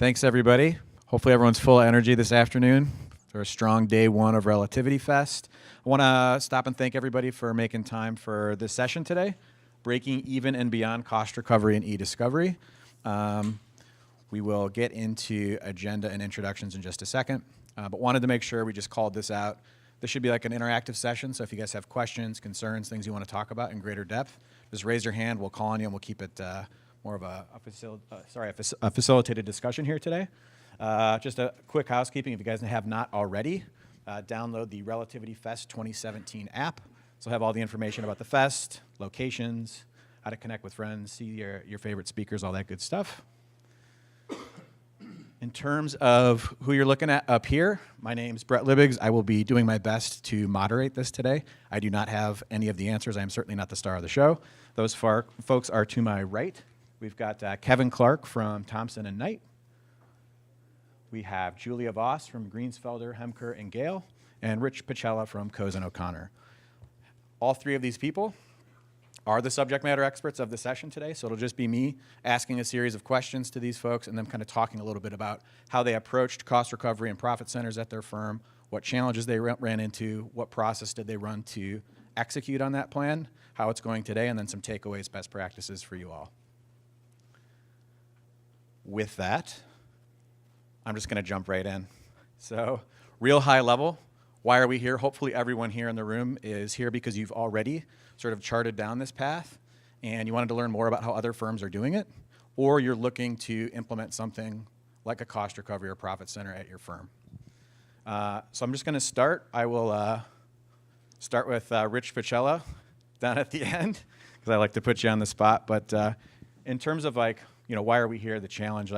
Thanks, everybody. Hopefully everyone's full of energy this afternoon for a strong day one of Relativity Fest. I want to stop and thank everybody for making time for this session today, Breaking Even and Beyond Cost Recovery and E-Discovery. We will get into agenda and introductions in just a second, but wanted to make sure we just called this out. This should be like an interactive session, so if you guys have questions, concerns, things you want to talk about in greater depth, just raise your hand, we'll call on you, and we'll keep it more of a facilitated discussion here today. Just a quick housekeeping, if you guys have not already, download the Relativity Fest 2017 app. So have all the information about the fest, locations, how to connect with friends, see your favorite speakers, all that good stuff. In terms of who you're looking at up here, my name's Brett Libbigs. I will be doing my best to moderate this today. I do not have any of the answers. I am certainly not the star of the show. Those folks are to my right. We've got Kevin Clark from Thompson & Knight. We have Julia Voss from Greensfelder, Hemker & Gale, and Rich Pacella from Cozen O'Connor. All three of these people are the subject matter experts of the session today, so it'll just be me asking a series of questions to these folks and then kind of talking a little bit about how they approached cost recovery and profit centers at their firm, what challenges they ran into, what process did they run to execute on that plan, how it's going today, and then some takeaways, best practices for you all. With that, I'm just going to jump right in. So, real high level, why are we here? Hopefully everyone here in the room is here because you've already sort of charted down this path and you wanted to learn more about how other firms are doing it, or you're looking to implement something like a cost recovery or profit center at your firm. So I'm just going to start. I will start with Rich Pacella down at the end because I like to put you on the spot. But in terms of why are we here, the challenge,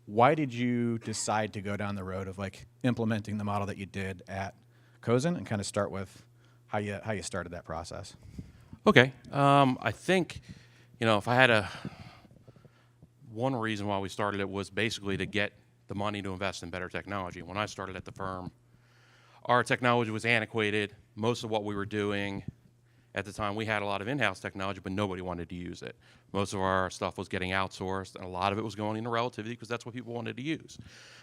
why did you decide to go down the road of implementing the model that you did at Cozen, and kind of start with how you started that process? Okay. I think, if I had one reason why we started it was basically to get the money to invest in better technology. When I started at the firm, our technology was antiquated. Most of what we were doing at the time, we had a lot of in-house technology, but nobody wanted to use it. Most of our stuff was getting outsourced, and a lot of it was going into Relativity because that's what people wanted to use.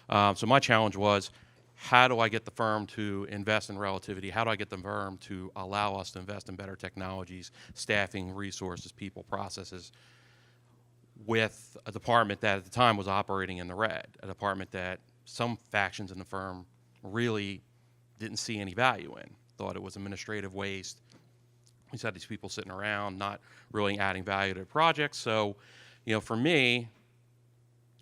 So my challenge was, how do I get the firm to invest in Relativity? How do I get the firm to allow us to invest in better technologies, staffing, resources, people, processes, with a department that at the time was operating in the red, a department that some factions in the firm really didn't see any value in, thought it was administrative waste. We just had these people sitting around, not really adding value to the project. So, for me,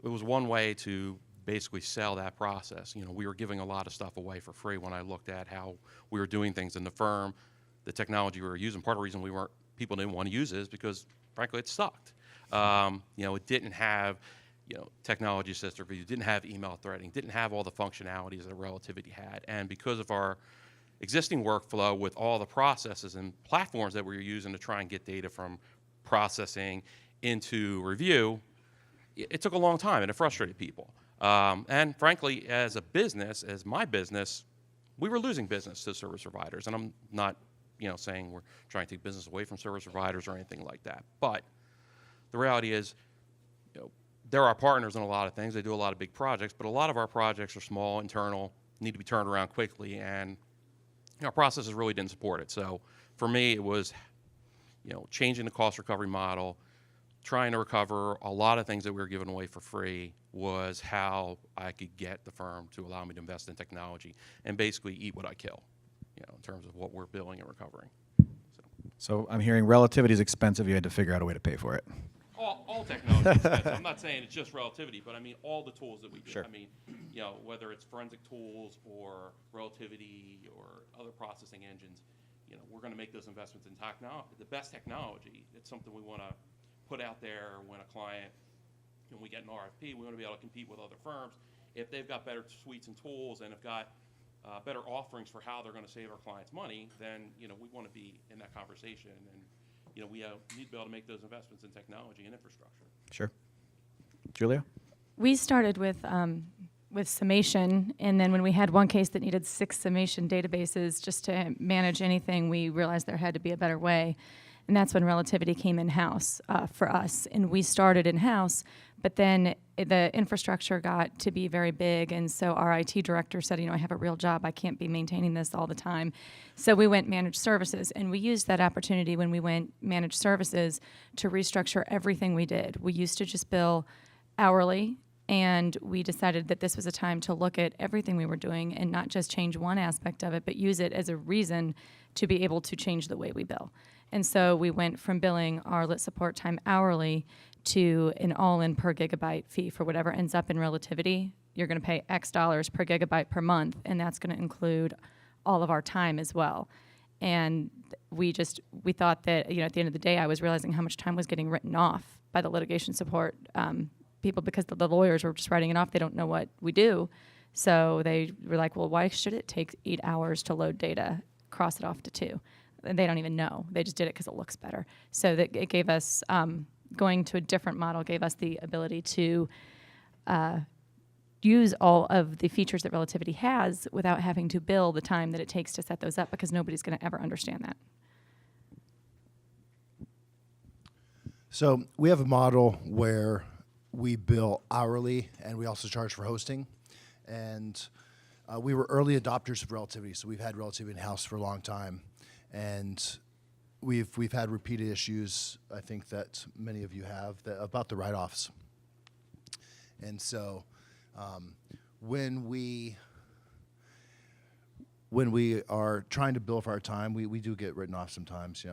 it was one way to basically sell that process. We were giving a lot of stuff away for free when I looked at how we were doing things in the firm, the technology we were using. Part of the reason people didn't want to use it is because, frankly, it sucked. It didn't have, technology assist review, didn't have email threading, didn't have all the functionalities that Relativity had. And because of our existing workflow with all the processes and platforms that we were using to try and get data from processing into review, it took a long time and it frustrated people. And frankly, as a business, as my business, we were losing business to service providers. And I'm not, saying we're trying to take business away from service providers or anything like that. But the reality is, they're our partners in a lot of things. They do a lot of big projects, but a lot of our projects are small, internal, need to be turned around quickly, and our processes really didn't support it. So for me, it was, changing the cost recovery model, trying to recover a lot of things that we were giving away for free was how I could get the firm to allow me to invest in technology and basically eat what I kill, in terms of what we're billing and recovering. So I'm hearing Relativity is expensive. You had to figure out a way to pay for it. All technology is expensive. I'm not saying it's just Relativity, but I mean all the tools that we do. Sure. I mean, whether it's forensic tools or Relativity or other processing engines, we're going to make those investments in technology. The best technology, it's something we want to put out there when a client, when we get an RFP, we want to be able to compete with other firms. If they've got better suites and tools and have got better offerings for how they're going to save our clients money, then we want to be in that conversation, and we need to be able to make those investments in technology and infrastructure. Sure. Julia? We started with summation, and then when we had one case that needed 6 summation databases just to manage anything, we realized there had to be a better way. And that's when Relativity came in-house for us. And we started in-house, but then the infrastructure got to be very big. And so our IT director said, I have a real job. I can't be maintaining this all the time. So we went managed services. And we used that opportunity when we went managed services to restructure everything we did. We used to just bill hourly. And we decided that this was a time to look at everything we were doing and not just change one aspect of it, but use it as a reason to be able to change the way we bill. And so we went from billing our lit support time hourly to an all-in per gigabyte fee for whatever ends up in Relativity. You're going to pay X dollars per gigabyte per month, and that's going to include all of our time as well. And we thought that, at the end of the day, I was realizing how much time was getting written off by the litigation support people because the lawyers were just writing it off. They don't know what we do. So they were like, well, why should it take 8 hours to load data, cross it off to 2? And they don't even know. They just did it because it looks better. So that it gave us, going to a different model gave us the ability to use all of the features that Relativity has without having to bill the time that it takes to set those up, because nobody's going to ever understand that. So we have a model where we bill hourly, and we also charge for hosting. And we were early adopters of Relativity, so we've had Relativity in-house for a long time. And we've had repeated issues, I think that many of you have, about the write-offs. And so when we are trying to bill for our time, we do get written off sometimes,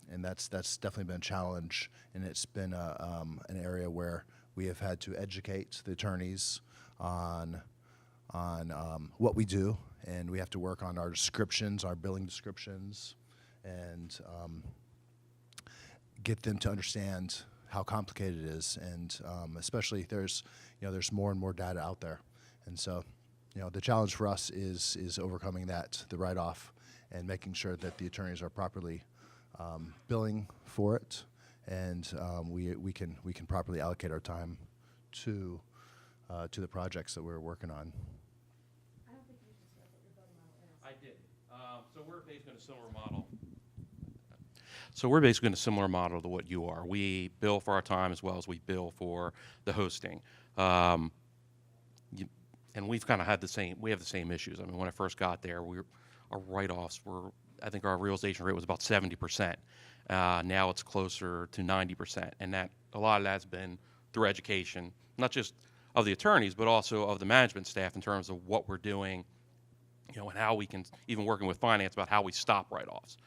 and that's definitely been a challenge, and it's been an area where we have had to educate the attorneys on what we do, and we have to work on our descriptions, our billing descriptions, and get them to understand how complicated it is, and especially there's more and more data out there, and so the challenge for us is overcoming the write-off, and making sure that the attorneys are properly billing for it, and we can properly allocate our time to the projects that we're working on. I did. So we're basically in a similar model. So we're basically in a similar model to what you are. We bill for our time as well as we bill for the hosting. And we've kind of had we have the same issues. I mean, when I first got there, our write-offs were, I think our realization rate was about 70%. Now it's closer to 90%. And a lot of that's been through education, not just of the attorneys, but also of the management staff in terms of what we're doing, and how we can, even working with finance about how we stop write-offs.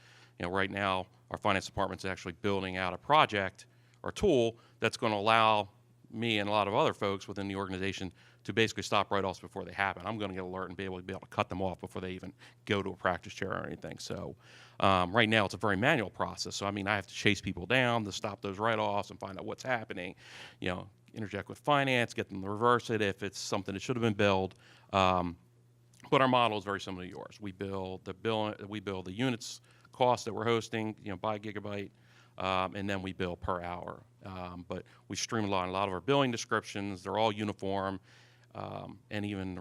Right now, our finance department's actually building out a project or tool that's going to allow me and a lot of other folks within the organization to basically stop write-offs before they happen. I'm going to get alert and be able to cut them off before they even go to a practice chair or anything. So right now, it's a very manual process. So, I have to chase people down to stop those write-offs and find out what's happening, interject with finance, get them to reverse it if it's something that should have been billed. But our model is very similar to yours. We bill the units cost that we're hosting, by gigabyte, and then we bill per hour. But we streamline a lot of our billing descriptions. They're all uniform, and even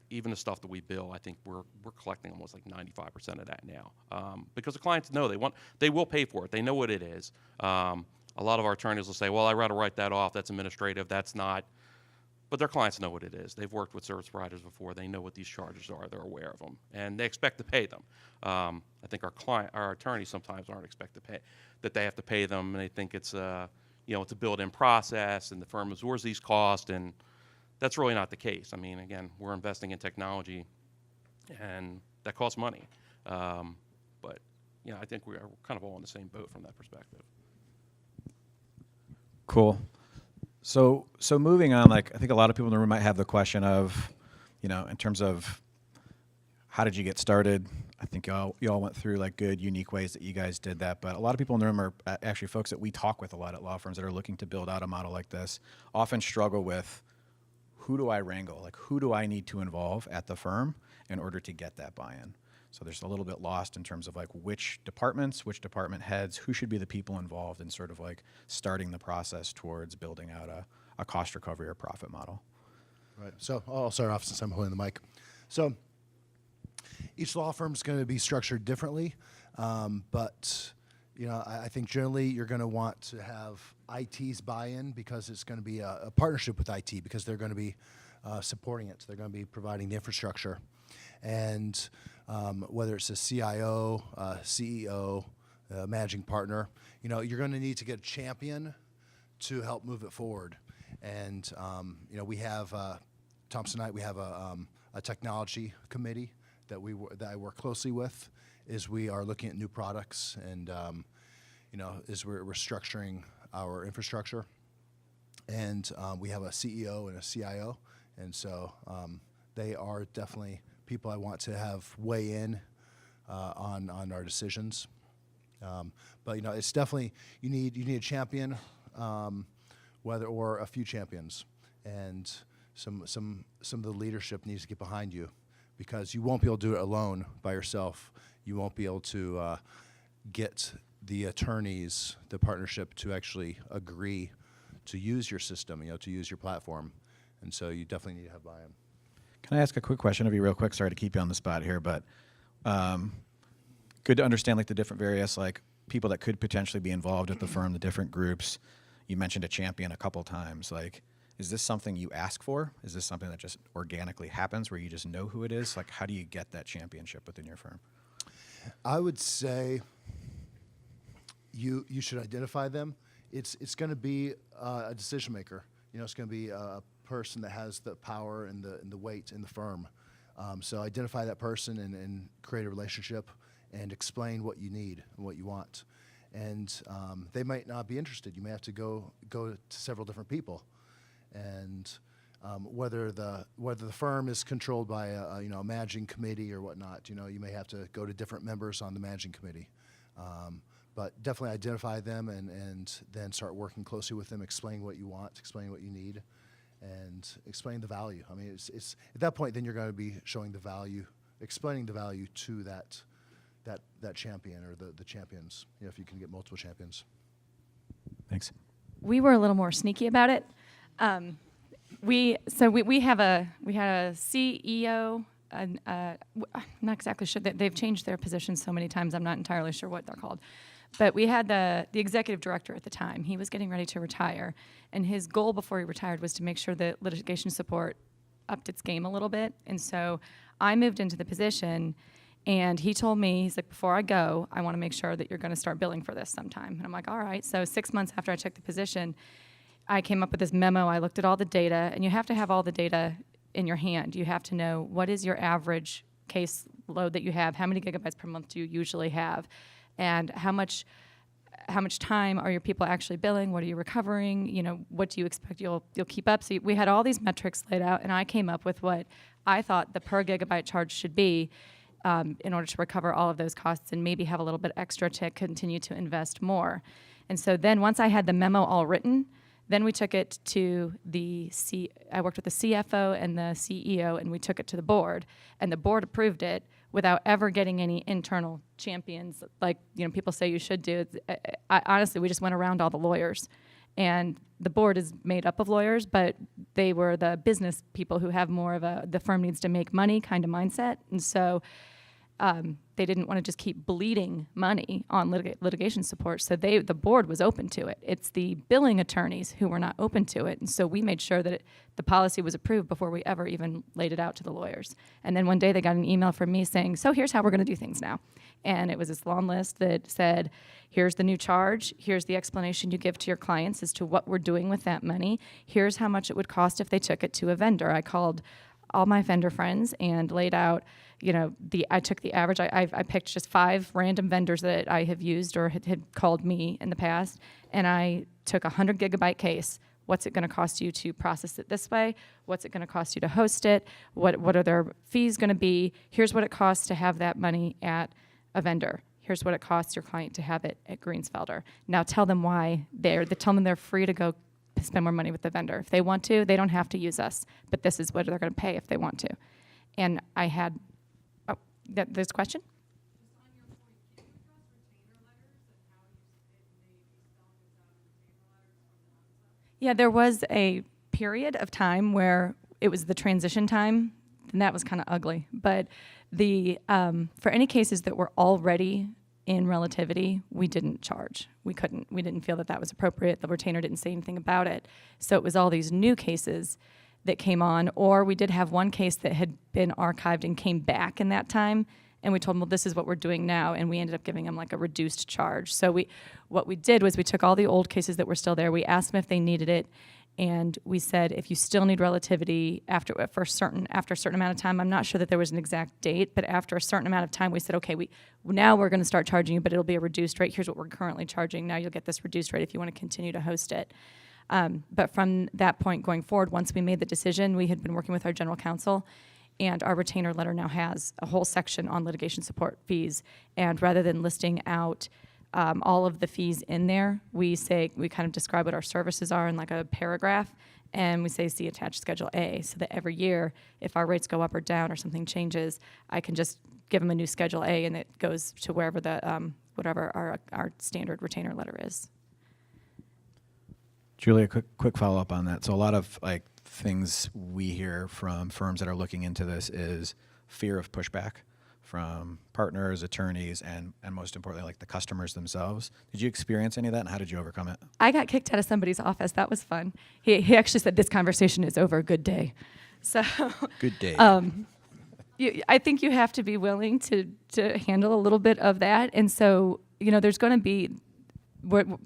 even the stuff that we bill, I think we're collecting almost like 95% of that now, because the clients know they will pay for it. They know what it is. A lot of our attorneys will say, "Well, I'd rather write that off. That's administrative. That's not." But their clients know what it is. They've worked with service providers before. They know what these charges are. They're aware of them, and they expect to pay them. I think our attorneys sometimes aren't expected to pay, that they have to pay them, and they think it's it's a built-in process, and the firm absorbs these costs, and that's really not the case. Again, we're investing in technology, and that costs money. But I think we're kind of all in the same boat from that perspective. Cool. So moving on, I think a lot of people in the room might have the question of, in terms of how did you get started? I think you all went through good, unique ways that you guys did that. But a lot of people in the room are actually folks that we talk with a lot at law firms that are looking to build out a model like this, often struggle with, who do I wrangle? Who do I need to involve at the firm in order to get that buy-in? So there's a little bit lost in terms of which department heads, who should be the people involved in sort of starting the process towards building out a cost recovery or profit model. Right. So I'll start off since I'm holding the mic. So each law firm is going to be structured differently, but I think generally you're going to want to have IT's buy-in because it's going to be a partnership with IT because they're going to be supporting it. They're going to be providing the infrastructure. And whether it's a CIO, CEO, managing partner, you're going to need to get a champion to help move it forward. And, we have, Thompson and I, we have a technology committee that I work closely with as we are looking at new products and, as we're structuring our infrastructure. And we have a CEO and a CIO. And so they are definitely people I want to have weigh in on our decisions. But it's definitely you need a champion, or a few champions, and some of the leadership needs to get behind you, because you won't be able to do it alone by yourself. You won't be able to get the attorneys, the partnership, to actually agree to use your system, to use your platform, and so you definitely need to have buy-in. Can I ask a quick question of you real quick? Sorry to keep you on the spot here, but good to understand the different various people that could potentially be involved with the firm, the different groups. You mentioned a champion a couple times. Is this something you ask for? Is this something that just organically happens where you just know who it is? How do you get that championship within your firm? I would say you should identify them. It's going to be a decision maker. It's going to be a person that has the power and the weight in the firm. So identify that person and create a relationship and explain what you need and what you want. And they might not be interested. You may have to go to several different people. And whether the firm is controlled by a managing committee or whatnot, you may have to go to different members on the managing committee. But definitely identify them and then start working closely with them, explain what you want, explain what you need, and explain the value. I mean, it's at that point then you're going to be showing the value, explaining the value to that champion or the champions. If you can get multiple champions. Thanks. We were a little more sneaky about it. We had a CEO. I'm not exactly sure that they've changed their positions so many times. I'm not entirely sure what they're called. But we had the executive director at the time. He was getting ready to retire, and his goal before he retired was to make sure that litigation support upped its game a little bit. And so I moved into the position, and he told me, he's like, before I go, I want to make sure that you're going to start billing for this sometime. And I'm like, all right. So 6 months after I took the position, I came up with this memo. I looked at all the data, and you have to have all the data in your hand. You have to know what is your average case load that you have, how many gigabytes per month do you usually have, and how much time are your people actually billing, what are you recovering, what do you expect you'll keep up. So we had all these metrics laid out, and I came up with what I thought the per gigabyte charge should be in order to recover all of those costs and maybe have a little bit extra to continue to invest more. And so then once I had the memo all written, then we took it to I worked with the CFO and the CEO, and we took it to the board, and the board approved it without ever getting any internal champions like people say you should do. Honestly, we just went around all the lawyers, and the board is made up of lawyers, but they were the business people who have more of the firm needs to make money kind of mindset, and so they didn't want to just keep bleeding money on litigation support, so the board was open to it. It's the billing attorneys who were not open to it, and so we made sure that the policy was approved before we ever even laid it out to the lawyers. And then one day they got an email from me saying, so here's how we're going to do things now. And it was this long list that said, here's the new charge, here's the explanation you give to your clients as to what we're doing with that money, here's how much it would cost if they took it to a vendor. I called all my vendor friends and laid out, I took the average. I picked just 5 random vendors that I have used or had called me in the past, and I took a 100 gigabyte case. What's it going to cost you to process it this way? What's it going to cost you to host it? What are their fees going to be? Here's what it costs to have that money at a vendor. Here's what it costs your client to have it at Greensfelder. Now tell them why tell them they're free to go spend more money with the vendor. If they want to, they don't have to use us, but this is what they're going to pay if they want to. And I had, there's a question? Yeah, there was a period of time where it was the transition time, and that was kind of ugly. But for any cases that were already in Relativity, we didn't charge. We didn't feel that was appropriate. The retainer didn't say anything about it. So it was all these new cases that came on, or we did have one case that had been archived and came back in that time, and we told them, well, this is what we're doing now, and we ended up giving them like a reduced charge. So what we did was we took all the old cases that were still there, we asked them if they needed it, and we said, if you still need Relativity after a certain amount of time, I'm not sure that there was an exact date, but after a certain amount of time, we said, okay, now we're going to start charging you, but it'll be a reduced rate. Here's what we're currently charging. Now you'll get this reduced rate if you want to continue to host it. But from that point going forward, once we made the decision, we had been working with our general counsel, and our retainer letter now has a whole section on litigation support fees. And rather than listing out all of the fees in there, we kind of describe what our services are in like a paragraph, and we say, see attached Schedule A, so that every year, if our rates go up or down or something changes, I can just give them a new Schedule A, and it goes to wherever whatever our standard retainer letter is. Julia, quick follow-up on that. So a lot of like things we hear from firms that are looking into this is fear of pushback from partners, attorneys, and most importantly, like the customers themselves. Did you experience any of that, and how did you overcome it? I got kicked out of somebody's office. That was fun. He actually said, this conversation is over. Good day. So Good day. I think you have to be willing to handle a little bit of that. And so, there's going to be,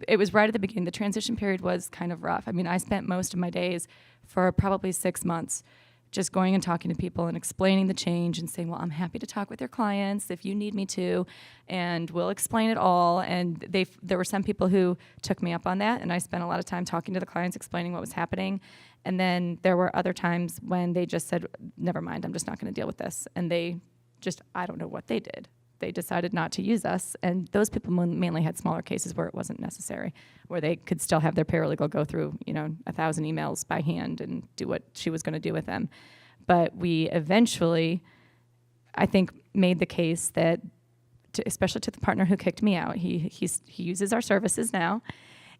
it was right at the beginning. The transition period was kind of rough. I mean, I spent most of my days for probably 6 months just going and talking to people and explaining the change and saying, well, I'm happy to talk with your clients if you need me to, and we'll explain it all. And there were some people who took me up on that, and I spent a lot of time talking to the clients, explaining what was happening. And then there were other times when they just said, never mind, I'm just not going to deal with this. And I don't know what they did. They decided not to use us, and those people mainly had smaller cases where it wasn't necessary, where they could still have their paralegal go through 1,000 emails by hand and do what she was going to do with them. But we eventually, I think, made the case that, especially to the partner who kicked me out, he uses our services now.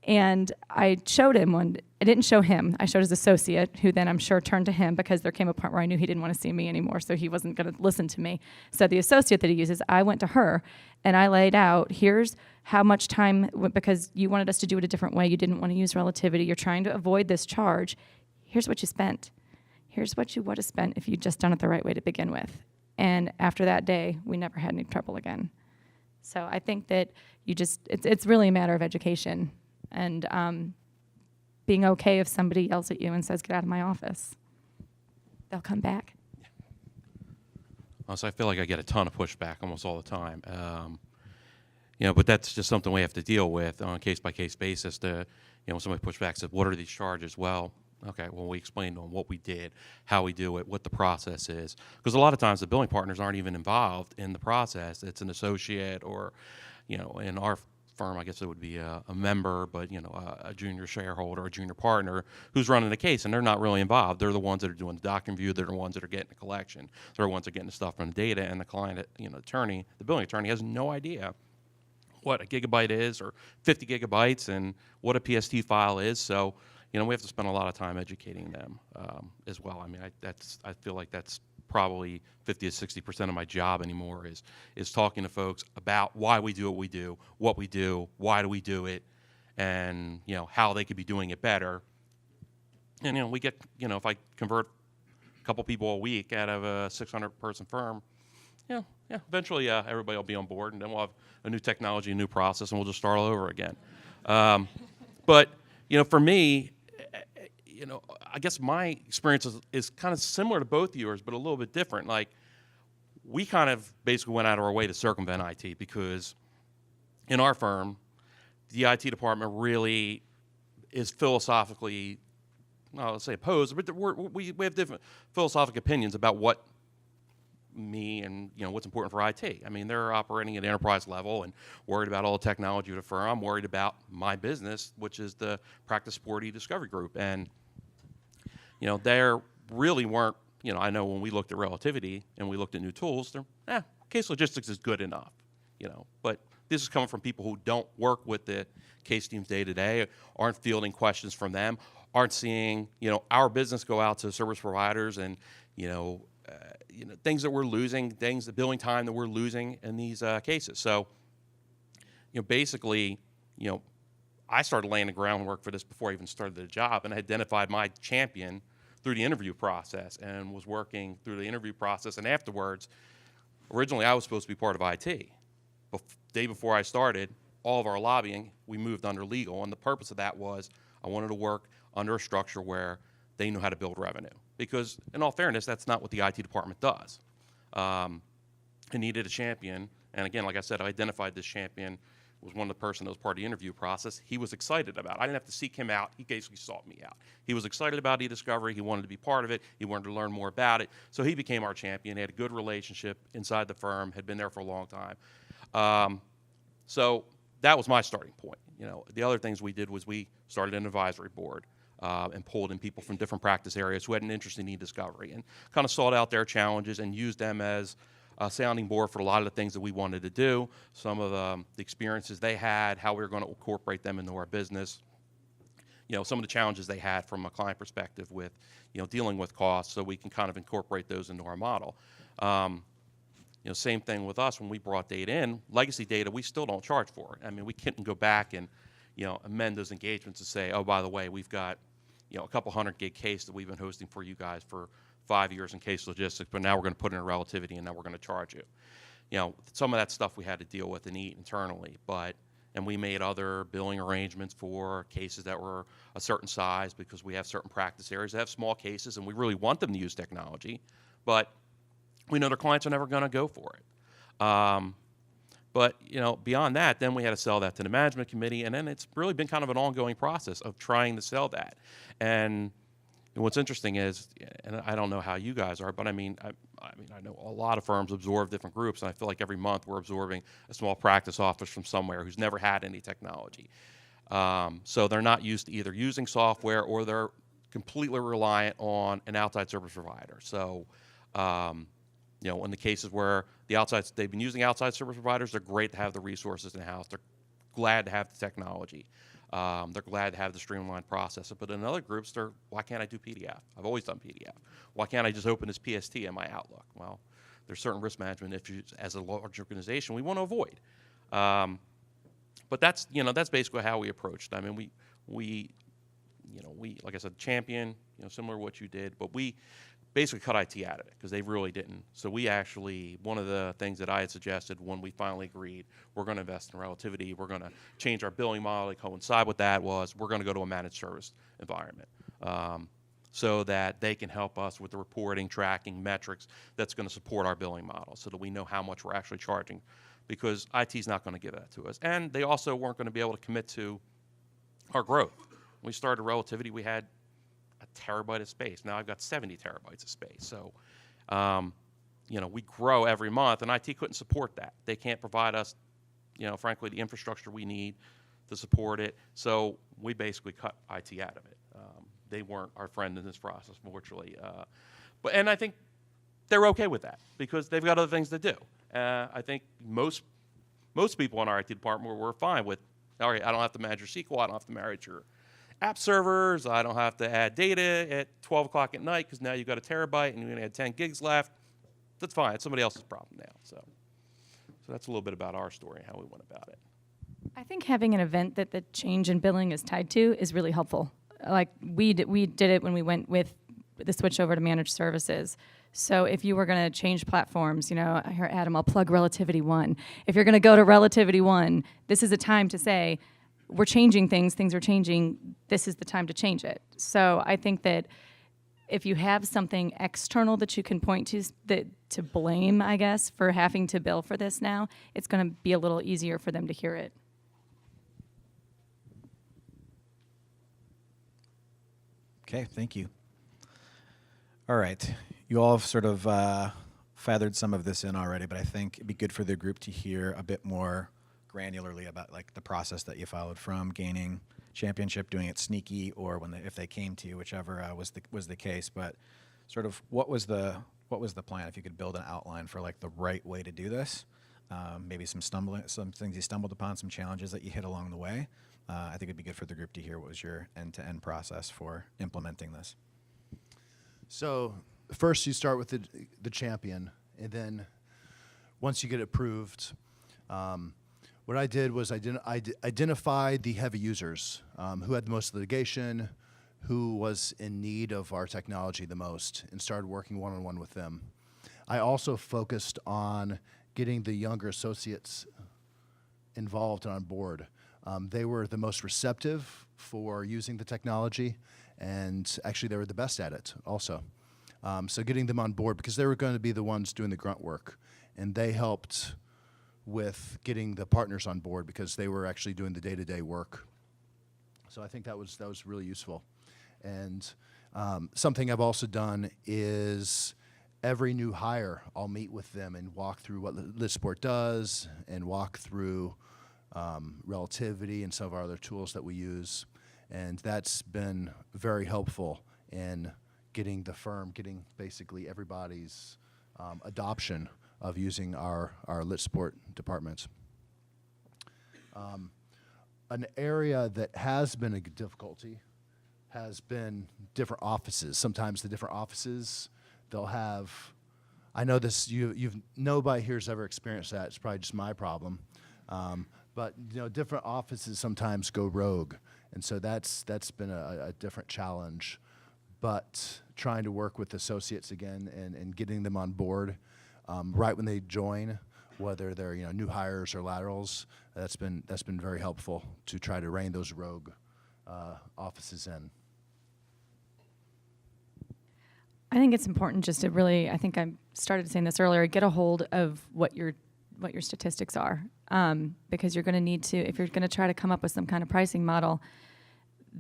And I showed him one. I didn't show him. I showed his associate, who then I'm sure turned to him, because there came a point where I knew he didn't want to see me anymore, so he wasn't going to listen to me. So the associate that he uses, I went to her, and I laid out, here's how much time, because you wanted us to do it a different way. You didn't want to use Relativity. You're trying to avoid this charge. Here's what you spent. Here's what you would have spent if you'd just done it the right way to begin with. And after that day, we never had any trouble again. So I think that it's really a matter of education. And being okay if somebody yells at you and says, get out of my office. They'll come back. So I feel like I get a ton of pushback almost all the time. But that's just something we have to deal with on a case-by-case basis. When somebody pushes back, says, what are these charges? Well, okay, we explained to them what we did, how we do it, what the process is. Because a lot of times the billing partners aren't even involved in the process. It's an associate or, in our firm, I guess it would be a member, but a junior shareholder, a junior partner who's running the case, and they're not really involved. They're the ones that are doing the document review. They're the ones that are getting the collection. They're the ones that are getting the stuff from the data, and the client, attorney, the billing attorney, has no idea what a gigabyte is or 50 gigabytes and what a PST file is. So, we have to spend a lot of time educating them as well. I mean, I feel like that's probably 50 to 60% of my job anymore is talking to folks about why we do what we do, why do we do it, and how they could be doing it better. And we get if I convert a couple people a week out of a 600-person firm, eventually everybody will be on board, and then we'll have a new technology, a new process, and we'll just start all over again. But for me, I guess my experience is kind of similar to both yours, but a little bit different. Like, we kind of basically went out of our way to circumvent IT, because in our firm, the IT department really is philosophically, let's say opposed, but we have different philosophical opinions about what me and what's important for IT. I mean, they're operating at enterprise level and worried about all the technology of the firm. I'm worried about my business, which is the practice support e-discovery group. And there really weren't, I know when we looked at Relativity and we looked at new tools, case logistics is good enough, but this is coming from people who don't work with the case teams day to day, aren't fielding questions from them, aren't seeing, our business go out to service providers and, things that we're losing, the billing time that we're losing in these cases. So, basically, I started laying the groundwork for this before I even started the job, and I identified my champion through the interview process and was working through the interview process. And afterwards, originally I was supposed to be part of IT. Day before I started, all of our lobbying, we moved under legal, and the purpose of that was I wanted to work under a structure where they knew how to build revenue. Because in all fairness, that's not what the IT department does. It needed a champion, and again, like I said, I identified this champion, was one of the person that was part of the interview process. He was excited about it. I didn't have to seek him out. He basically sought me out. He was excited about e-discovery. He wanted to be part of it. He wanted to learn more about it. So he became our champion. He had a good relationship inside the firm, had been there for a long time. So that was my starting point. The other things we did was we started an advisory board and pulled in people from different practice areas who had an interest in e-discovery and kind of sought out their challenges and used them as a sounding board for a lot of the things that we wanted to do, some of the experiences they had, how we were going to incorporate them into our business, some of the challenges they had from a client perspective with, dealing with costs, so we can kind of incorporate those into our model. Same thing with us when we brought data in. Legacy data, we still don't charge for it. I mean, we couldn't go back and, amend those engagements and say, oh, by the way, we've got, a couple 100 gig case that we've been hosting for you guys for 5 years in case logistics, but now we're going to put in a relativity and now we're going to charge you. Some of that stuff we had to deal with and eat internally, and we made other billing arrangements for cases that were a certain size because we have certain practice areas that have small cases and we really want them to use technology, but we know their clients are never going to go for it. But beyond that, then we had to sell that to the management committee, and then it's really been kind of an ongoing process of trying to sell that. And what's interesting is, and I don't know how you guys are, but I know a lot of firms absorb different groups, and I feel like every month we're absorbing a small practice office from somewhere who's never had any technology. So they're not used to either using software or they're completely reliant on an outside service provider. So, in the cases where they've been using outside service providers, they're great to have the resources in-house. They're glad to have the technology. They're glad to have the streamlined process. But in other groups, why can't I do PDF? I've always done PDF. Why can't I just open this PST in my Outlook? Well, there's certain risk management issues as a large organization we want to avoid. But that's basically how we approached. I mean, we like I said, champion, similar to what you did, but we basically cut IT out of it because they really didn't. So we actually, one of the things that I had suggested when we finally agreed we're going to invest in Relativity, we're going to change our billing model to coincide with that, was we're going to go to a managed service environment so that they can help us with the reporting, tracking, metrics that's going to support our billing model so that we know how much we're actually charging, because IT is not going to give that to us. And they also weren't going to be able to commit to our growth. When we started Relativity, we had a terabyte of space. Now I've got 70 terabytes of space. So, we grow every month, and IT couldn't support that. They can't provide us, frankly, the infrastructure we need to support it. So we basically cut IT out of it. They weren't our friend in this process, fortunately. And I think they're okay with that because they've got other things to do. I think most people in our IT department were fine with, all right, I don't have to manage your SQL, I don't have to manage your app servers, I don't have to add data at 12 o'clock at night because now you've got a terabyte and you're going to add 10 gigs left. That's fine. It's somebody else's problem now. So that's a little bit about our story and how we went about it. I think having an event that the change in billing is tied to is really helpful. Like we did it when we went with the switch over to managed services. So if you were going to change platforms, here, Adam, I'll plug Relativity 1. If you're going to go to Relativity 1, this is a time to say, we're changing things are changing, this is the time to change it. So I think that if you have something external that you can point to to blame, I guess, for having to bill for this now, it's going to be a little easier for them to hear it. Okay, thank you. All right. You all have sort of feathered some of this in already, but I think it'd be good for the group to hear a bit more granularly about like the process that you followed from gaining championship, doing it sneaky, or if they came to you, whichever was the case. But sort of what was the plan? If you could build an outline for like the right way to do this, maybe some things you stumbled upon, some challenges that you hit along the way. I think it'd be good for the group to hear what was your end-to-end process for implementing this. So first you start with the champion, and then once you get approved, what What I did was I identified the heavy users, who had the most litigation, who was in need of our technology the most, and started working one-on-one with them. I also focused on getting the younger associates involved and on board. They were the most receptive for using the technology, and actually they were the best at it also. So getting them on board, because they were going to be the ones doing the grunt work, and they helped with getting the partners on board because they were actually doing the day-to-day work. So I think that was really useful. And something I've also done is every new hire, I'll meet with them and walk through what LitSport does and walk through Relativity and some of our other tools that we use. And that's been very helpful in getting basically everybody's adoption of using our LitSport departments. An area that has been a difficulty has been different offices. Sometimes the different offices, they'll have, I know this, nobody here's ever experienced that. It's probably just my problem. But different offices sometimes go rogue, and so that's been a different challenge. But trying to work with associates again and getting them on board right when they join, whether they're new hires or laterals, that's been very helpful to try to rein those rogue offices in. I think it's important just to really, I think I started saying this earlier, get a hold of what your statistics are, because you're going to need to, if you're going to try to come up with some kind of pricing model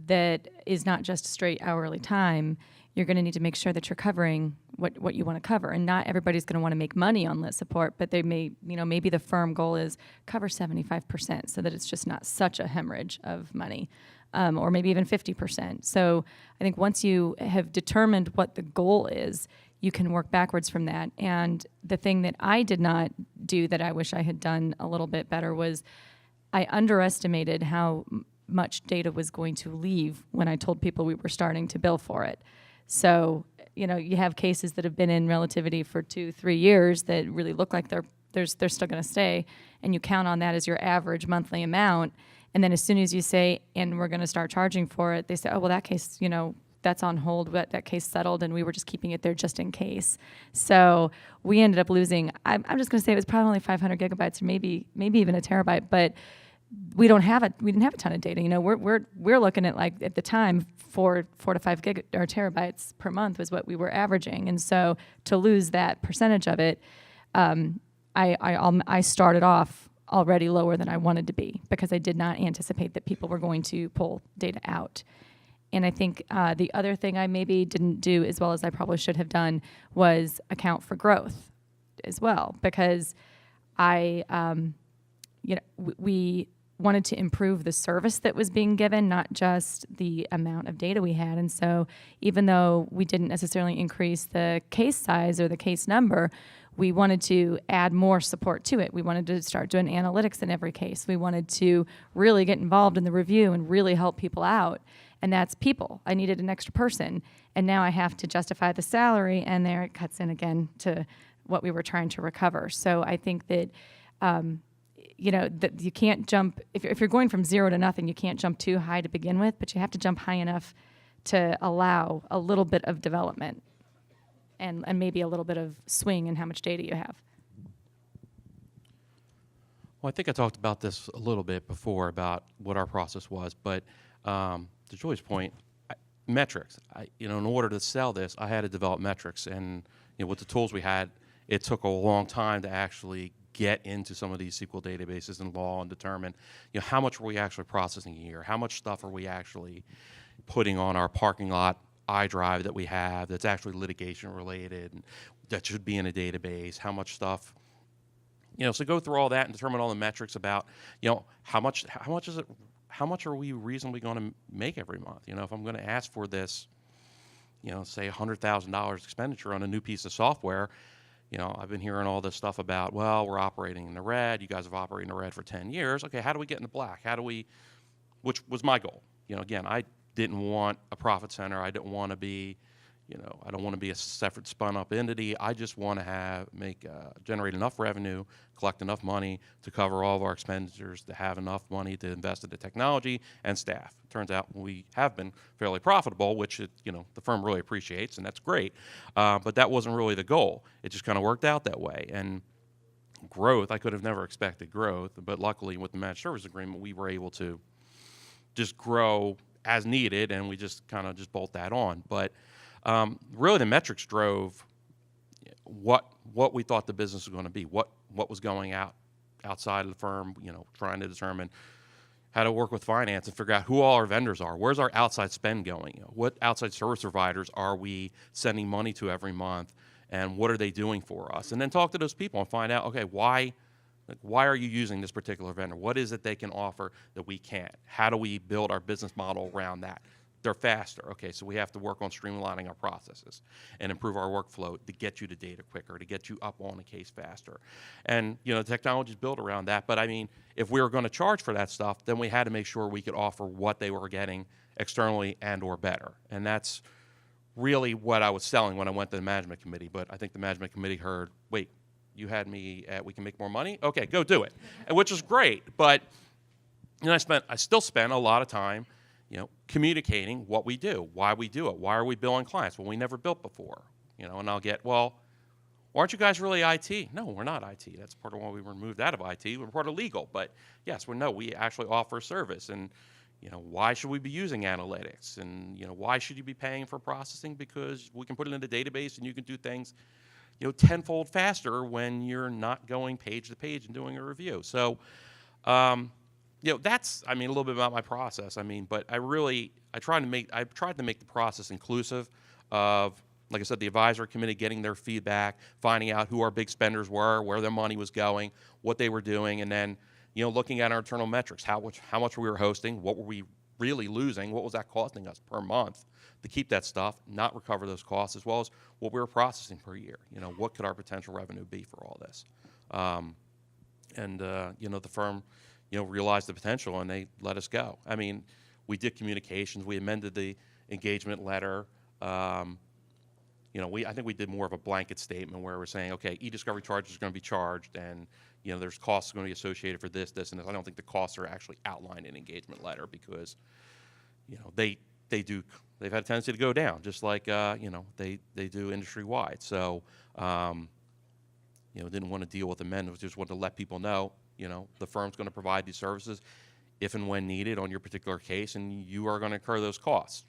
that is not just straight hourly time, you're going to need to make sure that you're covering what you want to cover. And not everybody's going to want to make money on lit support, but they may, maybe the firm goal is cover 75% so that it's just not such a hemorrhage of money, or maybe even 50%. So I think once you have determined what the goal is, you can work backwards from that. And the thing that I did not do that I wish I had done a little bit better was I underestimated how much data was going to leave when I told people we were starting to bill for it. So, you have cases that have been in Relativity for 2-3 years that really look like they're still going to stay, and you count on that as your average monthly amount. And then as soon as you say, and we're going to start charging for it, they say, oh, well, that case, that's on hold, that case settled, and we were just keeping it there just in case. So we ended up losing, I'm just going to say it was probably only 500 gigabytes or maybe even a terabyte, but we didn't have a ton of data. We're looking at, like, at the time, 4 to 5 terabytes per month was what we were averaging. And so to lose that percentage of it, I started off already lower than I wanted to be because I did not anticipate that people were going to pull data out. And I think the other thing I maybe didn't do as well as I probably should have done was account for growth as well, because we wanted to improve the service that was being given, not just the amount of data we had. And so even though we didn't necessarily increase the case size or the case number, we wanted to add more support to it. We wanted to start doing analytics in every case. We wanted to really get involved in the review and really help people out. And that's people. I needed an extra person. And now I have to justify the salary, and there it cuts in again to what we were trying to recover. So I think that that you can't jump, if you're going from zero to nothing, you can't jump too high to begin with, but you have to jump high enough to allow a little bit of development and maybe a little bit of swing in how much data you have. Well, I think I talked about this a little bit before about what our process was, but to Joy's point, metrics. In order to sell this, I had to develop metrics, and with the tools we had, it took a long time to actually get into some of these SQL databases and law and determine, how much were we actually processing a year? How much stuff are we actually putting on our parking lot iDrive that we have that's actually litigation related and that should be in a database? How much stuff, so go through all that and determine all the metrics about, how much are we reasonably going to make every month? If I'm going to ask for this, say $100,000 expenditure on a new piece of software, I've been hearing all this stuff about, well, we're operating in the red. You guys have operated in the red for 10 years. Okay, how do we get in the black? Which was my goal. Again, I didn't want a profit center. I didn't want to be, I don't want to be a separate spun up entity. I just want to generate enough revenue, collect enough money to cover all of our expenditures, to have enough money to invest in the technology and staff. Turns out we have been fairly profitable, which the firm really appreciates, and that's great. But that wasn't really the goal. It just kind of worked out that way. And growth, I could have never expected growth, but luckily with the managed service agreement, we were able to just grow as needed, and we just kind of just bolt that on. But really, the metrics drove what we thought the business was going to be, what was going outside of the firm, trying to determine how to work with finance and figure out who all our vendors are. Where's our outside spend going? What outside service providers are we sending money to every month, and what are they doing for us? And then talk to those people and find out, okay, why are you using this particular vendor? What is it they can offer that we can't? How do we build our business model around that? They're faster. Okay, so we have to work on streamlining our processes and improve our workflow to get you the data quicker, to get you up on a case faster. And, the technology is built around that. But, I mean, if we were going to charge for that stuff, then we had to make sure we could offer what they were getting externally and or better. And that's really what I was selling when I went to the management committee. But I think the management committee heard, wait, you had me at we can make more money? Okay, go do it, and which is great. But I still spent a lot of time communicating what we do, why we do it, why are we billing clients when we never built before, and I'll get, well, aren't you guys really IT? No, we're not IT. That's part of why we were moved out of IT. We're part of legal, but yes, we actually offer a service, and why should we be using analytics, and why should you be paying for processing? Because we can put it in the database, and you can do things tenfold faster when you're not going page to page and doing a review. So, that's, a little bit about my process. But I tried to make the process inclusive of, like I said, the advisory committee getting their feedback, finding out who our big spenders were, where their money was going, what they were doing, and then, looking at our internal metrics, how much we were hosting, what were we really losing, what was that costing us per month to keep that stuff, not recover those costs, as well as what we were processing per year. What could our potential revenue be for all this? The firm, realized the potential, and they let us go. We did communications. We amended the engagement letter. I think we did more of a blanket statement where we're saying, okay, e-discovery charges are going to be charged, and there's costs going to be associated for this, and this. I don't think the costs are actually outlined in engagement letter because they've had a tendency to go down, just like they do industry wide. So didn't want to deal with amendments, just wanted to let people know the firm's going to provide these services if and when needed on your particular case, and you are going to incur those costs.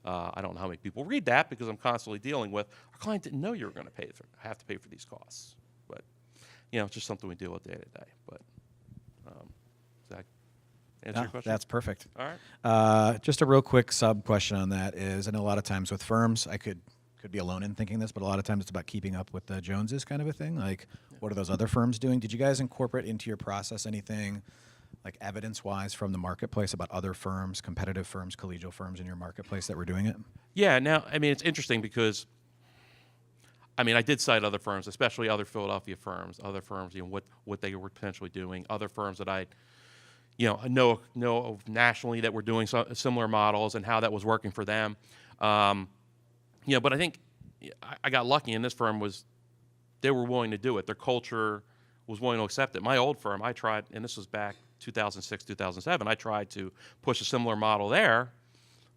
I don't know how many people read that because I'm constantly dealing with our client didn't know you were going to have to pay for these costs, but it's just something we deal with day to day. But does that answer your question? That's perfect. All right. Just a real quick sub question on that is, I know a lot of times with firms, I could be alone in thinking this, but a lot of times it's about keeping up with the Joneses kind of a thing. Like, what are those other firms doing? Did you guys incorporate into your process anything like evidence-wise from the marketplace about other firms, competitive firms, collegial firms in your marketplace that were doing it? Yeah. Now, it's interesting because, I did cite other firms, especially other Philadelphia firms, other firms, what they were potentially doing, other firms that I know of nationally that were doing similar models and how that was working for them. But I think I got lucky, and this firm they were willing to do it. Their culture was willing to accept it. My old firm, I tried, and this was back 2006, 2007, I tried to push a similar model there,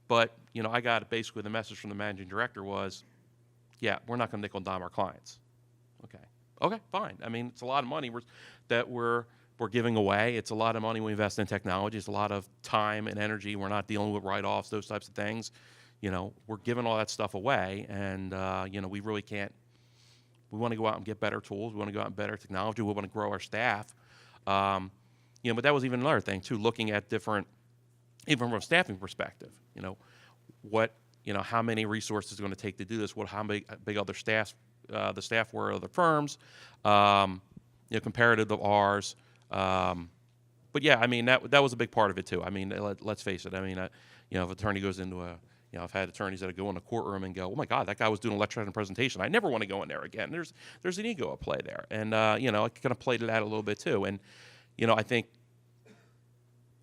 but, I got basically the message from the managing director was, yeah, we're not going to nickel and dime our clients. Okay, fine. It's a lot of money that we're giving away. It's a lot of money we invest in technology. It's a lot of time and energy. We're not dealing with write-offs, those types of things. We're giving all that stuff away, and, we really can't. We want to go out and get better tools. We want to go out and better technology. We want to grow our staff. But that was even another thing, too, looking at different, even from a staffing perspective, how many resources it's going to take to do this, how big other the staff were of the firms, comparative to ours. But yeah, that was a big part of it too. Let's face it. If an attorney goes into I've had attorneys that go in a courtroom and go, oh my God, that guy was doing a lecture and presentation. I never want to go in there again. There's an ego at play there, and I kind of played to that a little bit too. And I think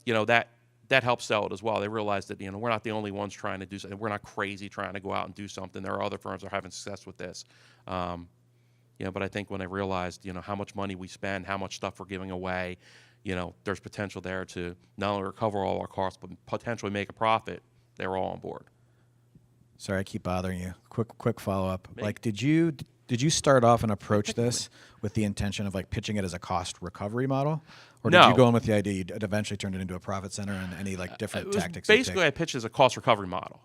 that that helps sell it as well. They realize that, we're not the only ones trying to do something. We're not crazy trying to go out and do something. There are other firms that are having success with this. But I think when they realized, how much money we spend, how much stuff we're giving away, there's potential there to not only recover all our costs, but potentially make a profit, they were all on board. Sorry, I keep bothering you. Quick follow-up. Me? Like, did you start off and approach this with the intention of like pitching it as a cost recovery model, or did No. you go in with the idea you'd eventually turn it into a profit center and any like different It was tactics? you basically, I pitched it as a cost recovery model.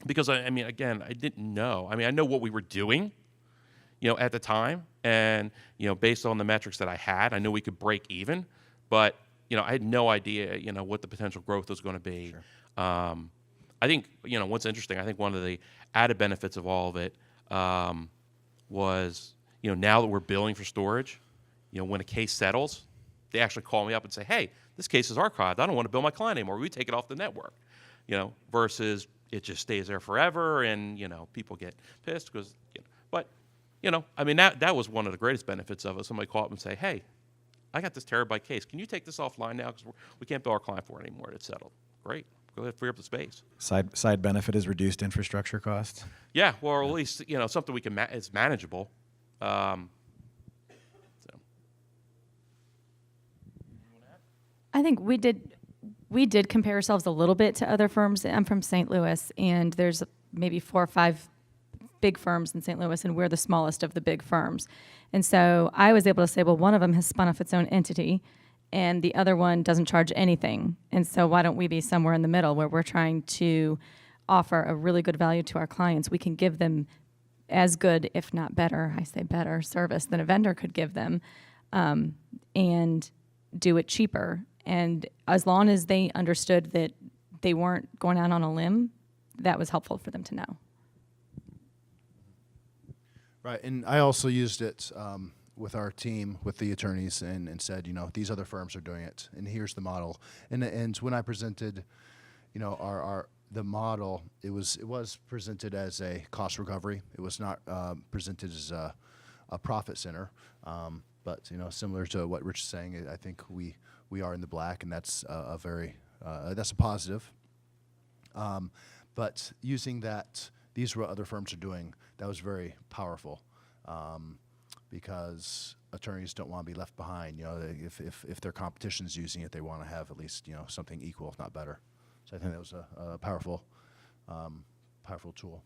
Because again, I didn't know. I know what we were doing, at the time, and based on the metrics that I had, I knew we could break even, but I had no idea, what the potential growth was going to be. Sure. I think what's interesting. I think one of the added benefits of all of it was now that we're billing for storage, when a case settles, they actually call me up and say, "Hey, this case is archived. I don't want to bill my client anymore. We take it off the network." Versus it just stays there forever, and people get pissed because. But that was one of the greatest benefits of it. Somebody call up and say, "Hey, I got this terabyte case. Can you take this offline now because we can't bill our client for it anymore? It's settled." Great. Go ahead, free up the space. Side benefit is reduced infrastructure costs. Yeah, well, or at least something we can it's manageable. I think we did compare ourselves a little bit to other firms. I'm from St. Louis, and there's maybe 4 or 5 big firms in St. Louis, and we're the smallest of the big firms. And so I was able to say, well, one of them has spun off its own entity, and the other one doesn't charge anything. And so why don't we be somewhere in the middle where we're trying to offer a really good value to our clients? We can give them as good, if not better, I say better, service than a vendor could give them, and do it cheaper. And as long as they understood that they weren't going out on a limb, that was helpful for them to know. Right, and I also used it with our team, with the attorneys, and said, these other firms are doing it, and here's the model. And when I presented, the model, it was presented as a cost recovery. It was not presented as a profit center. But similar to what Rich is saying, I think we are in the black, and that's that's a positive. But using that, these were what other firms are doing. That was very powerful, because attorneys don't want to be left behind. If their competition's using it, they want to have at least something equal, if not better. So I think that was a powerful tool.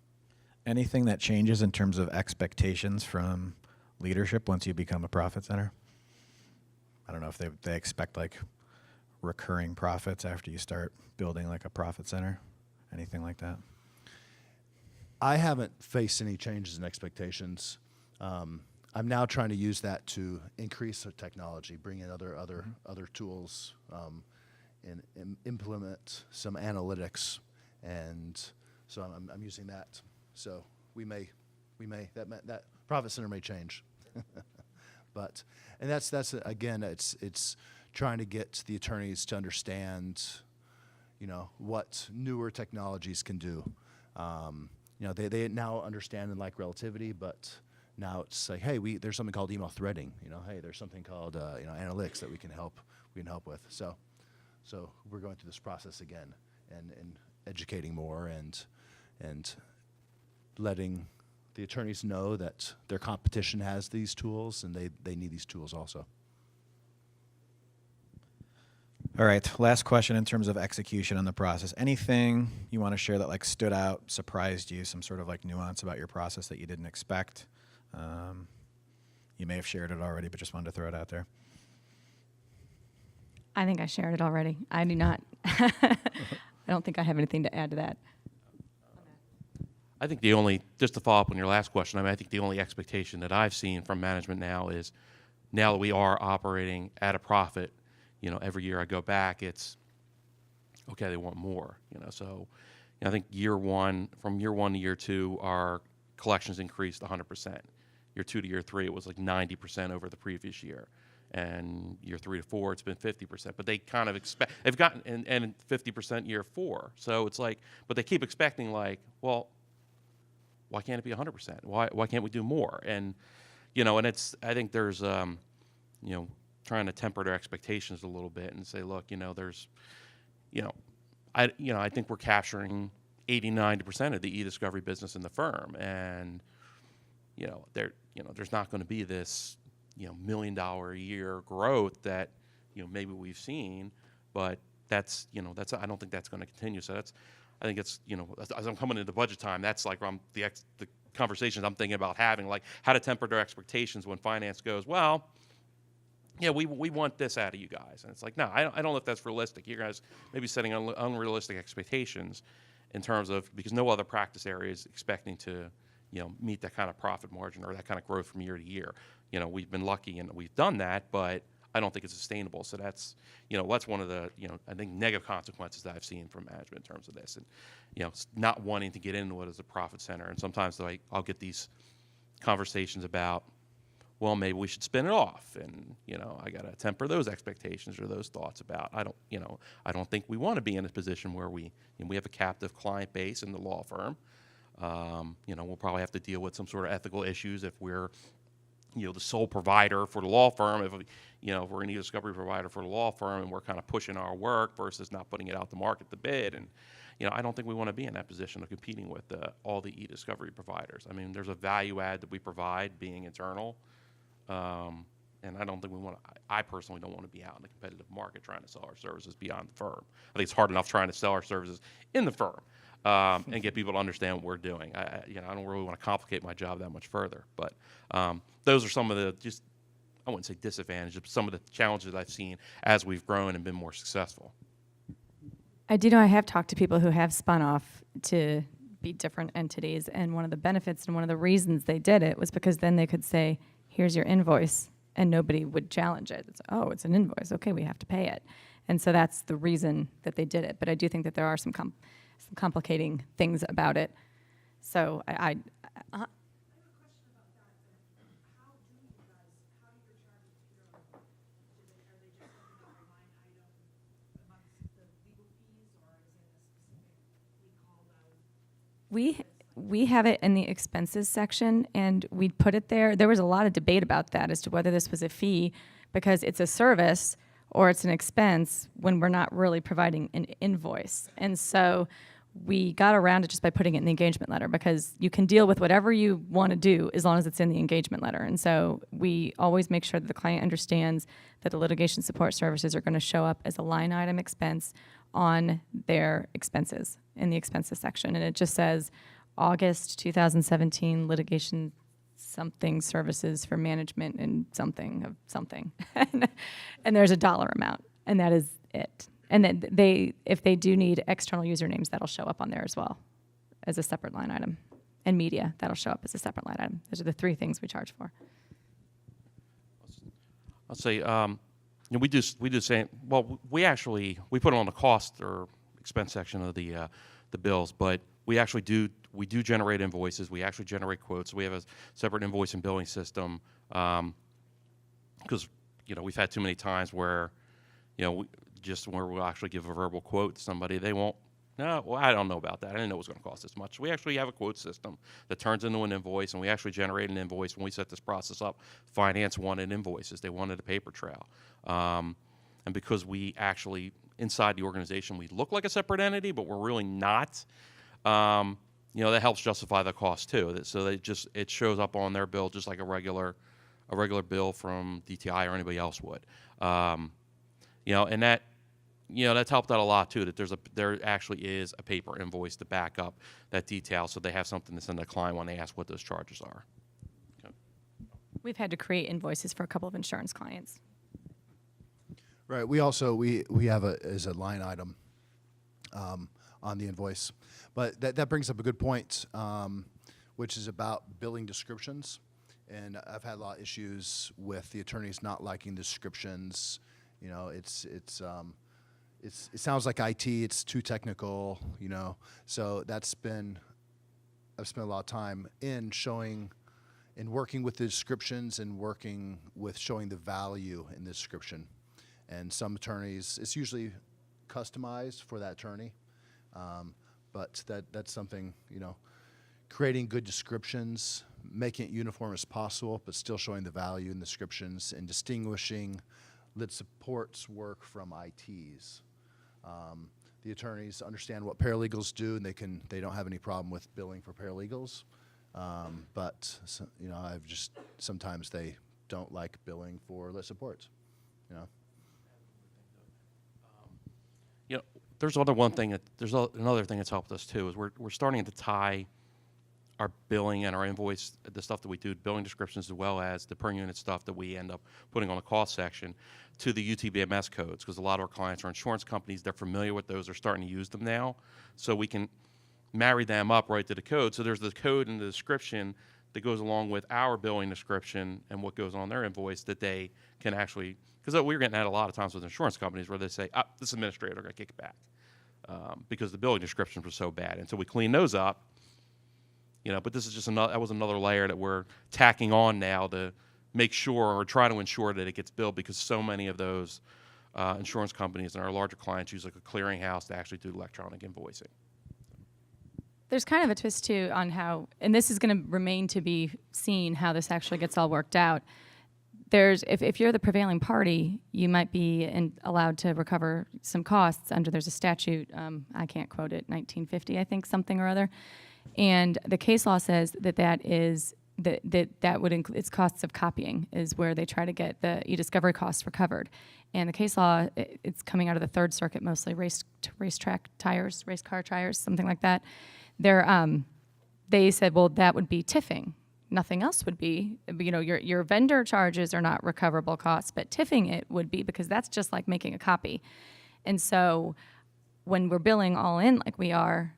Anything that changes in terms of expectations from leadership once you become a profit center? I don't know if they expect like recurring profits after you start building like a profit center, anything like that. I haven't faced any changes in expectations. I'm now trying to use that to increase the technology, bring in other tools, and implement some analytics, and so I'm using that. So we may that profit center may change, and that's again it's trying to get the attorneys to understand, what newer technologies can do. They now understand and like relativity, but now it's like, hey, there's something called email threading. Hey, there's something called analytics that we can help with. So we're going through this process again, and educating more and letting the attorneys know that their competition has these tools, and they need these tools also. All right, last question in terms of execution on the process. Anything you want to share that like stood out, surprised you, some sort of like nuance about your process that you didn't expect? You may have shared it already, but just wanted to throw it out there. I think I shared it already. I do not. I don't think I have anything to add to that. I think just to follow up on your last question, I think the only expectation that I've seen from management now is, now that we are operating at a profit, every year I go back, it's okay, they want more, So I think from year one to year 2, our collections increased 100%. Year 2 to year 3, it was like 90% over the previous year. And year 3 to 4, it's been 50%. But they kind of they've gotten, and 50% year 4. So it's like, but they keep expecting like, well, why can't it be 100%? Why can't we do more? And, and I think there's, trying to temper their expectations a little bit and say, look, there's, I think we're capturing 80-90% of the e-discovery business in the firm, and there's not going to be this $1 million a year growth that maybe we've seen, but that's I don't think that's going to continue. So I think it's as I'm coming into budget time, that's like the conversations I'm thinking about having, like how to temper their expectations when finance goes, well, yeah, we want this out of you guys, and it's like, no, I don't know if that's realistic. You guys maybe setting unrealistic expectations in terms of, because no other practice area is expecting to meet that kind of profit margin or that kind of growth from year to year. We've been lucky and we've done that, but I don't think it's sustainable. So that's one of the I think negative consequences that I've seen from management in terms of this, and not wanting to get into it as a profit center. And sometimes I'll get these conversations about, well, maybe we should spin it off, and I got to temper those expectations or those thoughts about, I don't think we want to be in a position where we have a captive client base in the law firm. We'll probably have to deal with some sort of ethical issues if we're the sole provider for the law firm, if we're an e-discovery provider for the law firm and we're kind of pushing our work versus not putting it out to market to bid. And I don't think we want to be in that position of competing with all the e-discovery providers. I mean, there's a value add that we provide being internal, and I don't think I personally don't want to be out in the competitive market trying to sell our services beyond the firm. I think it's hard enough trying to sell our services in the firm and get people to understand what we're doing. I don't really want to complicate my job that much further. But those are some of the, just, I wouldn't say disadvantages, but some of the challenges I've seen as we've grown and been more successful. I do know I have talked to people who have spun off to be different entities, and one of the benefits and one of the reasons they did it was because then they could say, here's your invoice, and nobody would challenge it. It's, oh, it's an invoice. Okay, we have to pay it. And so that's the reason that they did it. But I do think that there are some complicating things about it. So we have it in the expenses section, and we put it there. There was a lot of debate about that as to whether this was a fee, because it's a service or it's an expense when we're not really providing an invoice. And so we got around it just by putting it in the engagement letter, because you can deal with whatever you want to do as long as it's in the engagement letter. And so we always make sure that the client understands that the litigation support services are going to show up as a line item expense on their expenses in the expenses section. And it just says August 2017 litigation something services for management and something of something. And there's a dollar amount, and that is it. And then if they do need external usernames, that'll show up on there as well as a separate line item. And media, that'll show up as a separate line item. Those are the three things we charge for. I'll say, we do say, well, we put it on the cost or expense section of the bills, but we actually do generate invoices. We actually generate quotes. We have a separate invoice and billing system, because we've had too many times where where we'll actually give a verbal quote to somebody, they won't. No, well, I don't know about that. I didn't know it was going to cost this much. We actually have a quote system that turns into an invoice, and we actually generate an invoice. When we set this process up, finance wanted invoices. They wanted a paper trail. And because we actually, inside the organization, we look like a separate entity, but we're really not, that helps justify the cost too. So it shows up on their bill just like a regular bill from DTI or anybody else would. And that's helped out a lot too, that there actually is a paper invoice to back up that detail, so they have something to send the client when they ask what those charges are. Okay. We've had to create invoices for a couple of insurance clients. Right. We also we have as a line item on the invoice, but that brings up a good point, which is about billing descriptions. And I've had a lot of issues with the attorneys not liking descriptions. It sounds like IT. It's too technical. So I've spent a lot of time in working with the descriptions and working with showing the value in the description. And some attorneys, it's usually customized for that attorney, but that's something, creating good descriptions, making it uniform as possible, but still showing the value in the descriptions and distinguishing lit supports work from ITs. The attorneys understand what paralegals do, and they don't have any problem with billing for paralegals. But you know, sometimes they don't like billing for lit supports. You know. You know, there's another thing that's helped us too is we're starting to tie our billing and our invoice, the stuff that we do, billing descriptions as well as the per unit stuff that we end up putting on the cost section, to the UTBMS codes, because a lot of our clients are insurance companies. They're familiar with those. They're starting to use them now. So we can marry them up right to the code. So there's the code and the description that goes along with our billing description and what goes on their invoice that they can actually, because we're getting that a lot of times with insurance companies where they say, this administrator got to kick it back because the billing descriptions were so bad. And so we clean those up. You know, but this is just that was another layer that we're tacking on now to make sure or try to ensure that it gets billed, because so many of those insurance companies and our larger clients use like a clearinghouse to actually do electronic invoicing. There's kind of a twist too on how, and this is going to remain to be seen how this actually gets all worked out. If you're the prevailing party, you might be allowed to recover some costs there's a statute, I can't quote it, 1950, I think, something or other. And the case law says that would include its costs of copying is where they try to get the e-discovery costs recovered. And the case law, it's coming out of the Third Circuit mostly, race car tires, something like that. They said, well, that would be tiffing. Nothing else would be. You know, your vendor charges are not recoverable costs, but tiffing it would be, because that's just like making a copy. And so when we're billing all in like we are,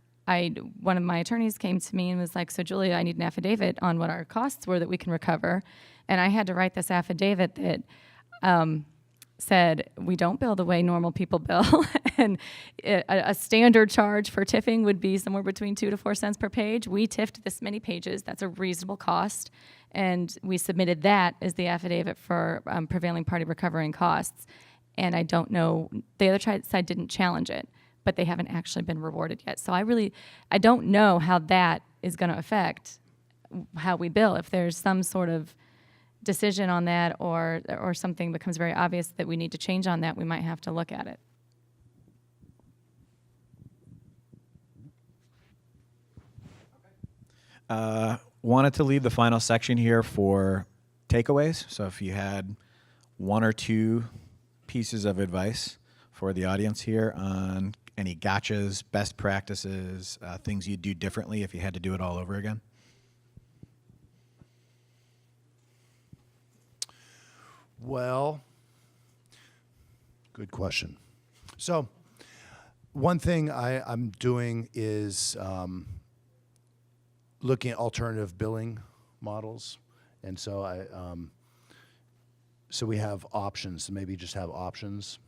one of my attorneys came to me and was like, so Julia, I need an affidavit on what our costs were that we can recover. And I had to write this affidavit that said we don't bill the way normal people bill. And a standard charge for tiffing would be somewhere between 2 to 4 cents per page. We tiffed this many pages. That's a reasonable cost. And we submitted that as the affidavit for prevailing party recovering costs. And I don't know, the other side didn't challenge it, but they haven't actually been rewarded yet. So I don't know how that is going to affect how we bill. If there's some sort of decision on that, or something becomes very obvious that we need to change on that, we might have to look at it. Wanted to leave the final section here for takeaways. So if you had 1 or 2 pieces of advice for the audience here on any gotchas, best practices, things you'd do differently if you had to do it all over again? Well, good question. So one thing I'm doing is looking at alternative billing models. And so so we have options, maybe just have options.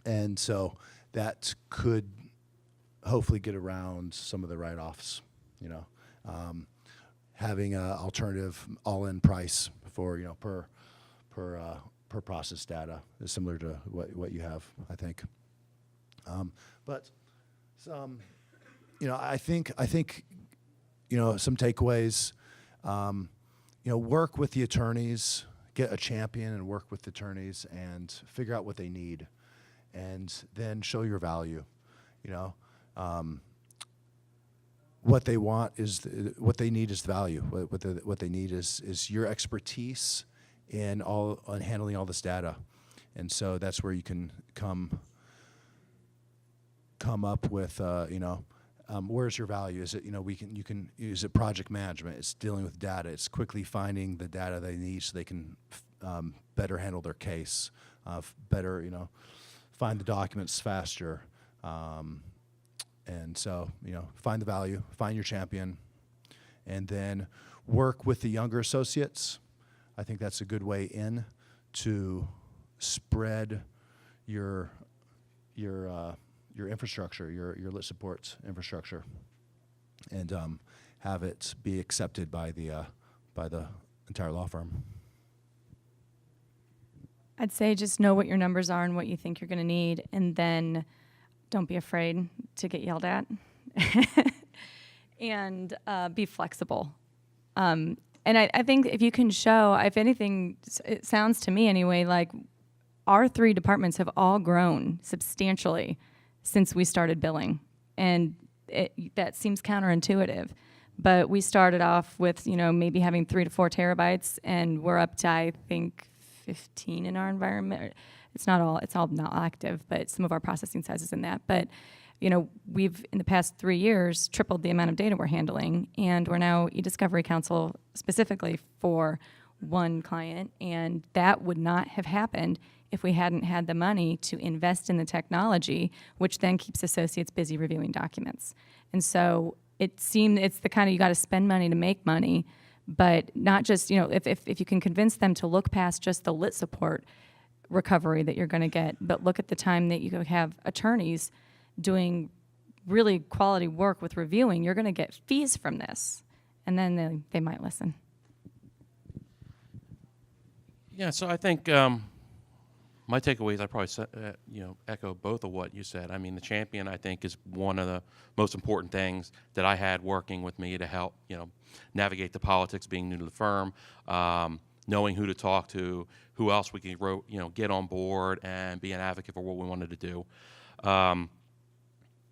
And so that could hopefully get around some of the write-offs, you know, having an alternative all-in price for, you know, per process data is similar to what you have, I think. But some, you know, I think, you know, some takeaways, you know, work with the attorneys, get a champion and work with the attorneys and figure out what they need, and then show your value. You know, what they want is what they need is value. What they need is your expertise in handling all this data, and so that's where you can come up with you know, where's your value? Is it, you know, you can use it project management? It's dealing with data. It's quickly finding the data they need so they can better handle their case, better, you know, find the documents faster. And so, you know, find the value, find your champion, and then work with the younger associates. I think that's a good way in to spread your infrastructure, your lit support infrastructure, and have it be accepted by the entire law firm. I'd say just know what your numbers are and what you think you're going to need, and then don't be afraid to get yelled at, and be flexible. And I think if you can show, if anything, it sounds to me anyway, like our 3 departments have all grown substantially since we started billing. And that seems counterintuitive. But we started off with, maybe having 3 to 4 terabytes, and we're up to, I think, 15 in our environment. It's all not active, but some of our processing size is in that. But, we've, in the past 3 years, tripled the amount of data we're handling, and we're now e-discovery counsel specifically for one client, and that would not have happened if we hadn't had the money to invest in the technology, which then keeps associates busy reviewing documents. And so it's the kind of, you got to spend money to make money, but not just, if you can convince them to look past just the lit support recovery that you're going to get, but look at the time that you have attorneys doing really quality work with reviewing, you're going to get fees from this. And then they might listen. Yeah, so I think my takeaways, I probably echo both of what you said. I mean, the champion, I think, is one of the most important things that I had working with me to help, navigate the politics, being new to the firm, knowing who to talk to, who else we can, get on board and be an advocate for what we wanted to do.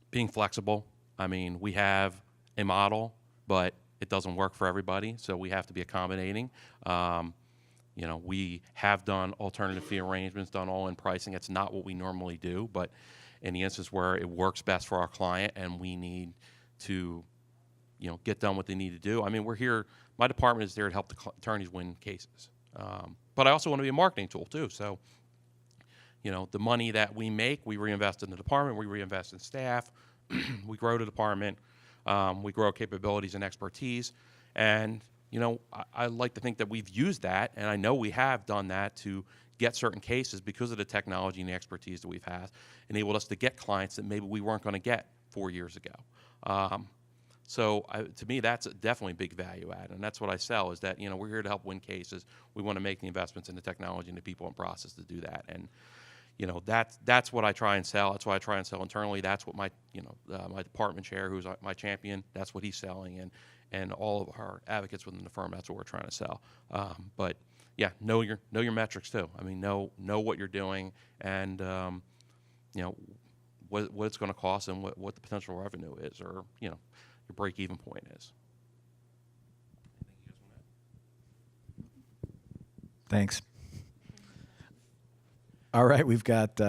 Being flexible. I mean, we have a model, but it doesn't work for everybody, so we have to be accommodating. We have done alternative fee arrangements, done all-in pricing. It's not what we normally do, but in the instance where it works best for our client and we need to, get done what they need to do. I mean, we're here. My department is there to help the attorneys win cases. But I also want to be a marketing tool, too. So, the money that we make, we reinvest in the department. We reinvest in staff. We grow the department. We grow capabilities and expertise. And I like to think that we've used that, and I know we have done that to get certain cases because of the technology and the expertise that we've had, enabled us to get clients that maybe we weren't going to get 4 years ago. So to me, that's definitely a big value add, and that's what I sell, is that, we're here to help win cases. We want to make the investments in the technology and the people and process to do that. And, that's what I try and sell. That's what I try and sell internally. That's what my, my department chair, who's my champion, that's what he's selling. And all of our advocates within the firm, that's what we're trying to sell. But yeah, know your metrics too. I mean, know what you're doing, and what it's going to cost, and what the potential revenue is, or your break-even point is. Thanks. All right, we've got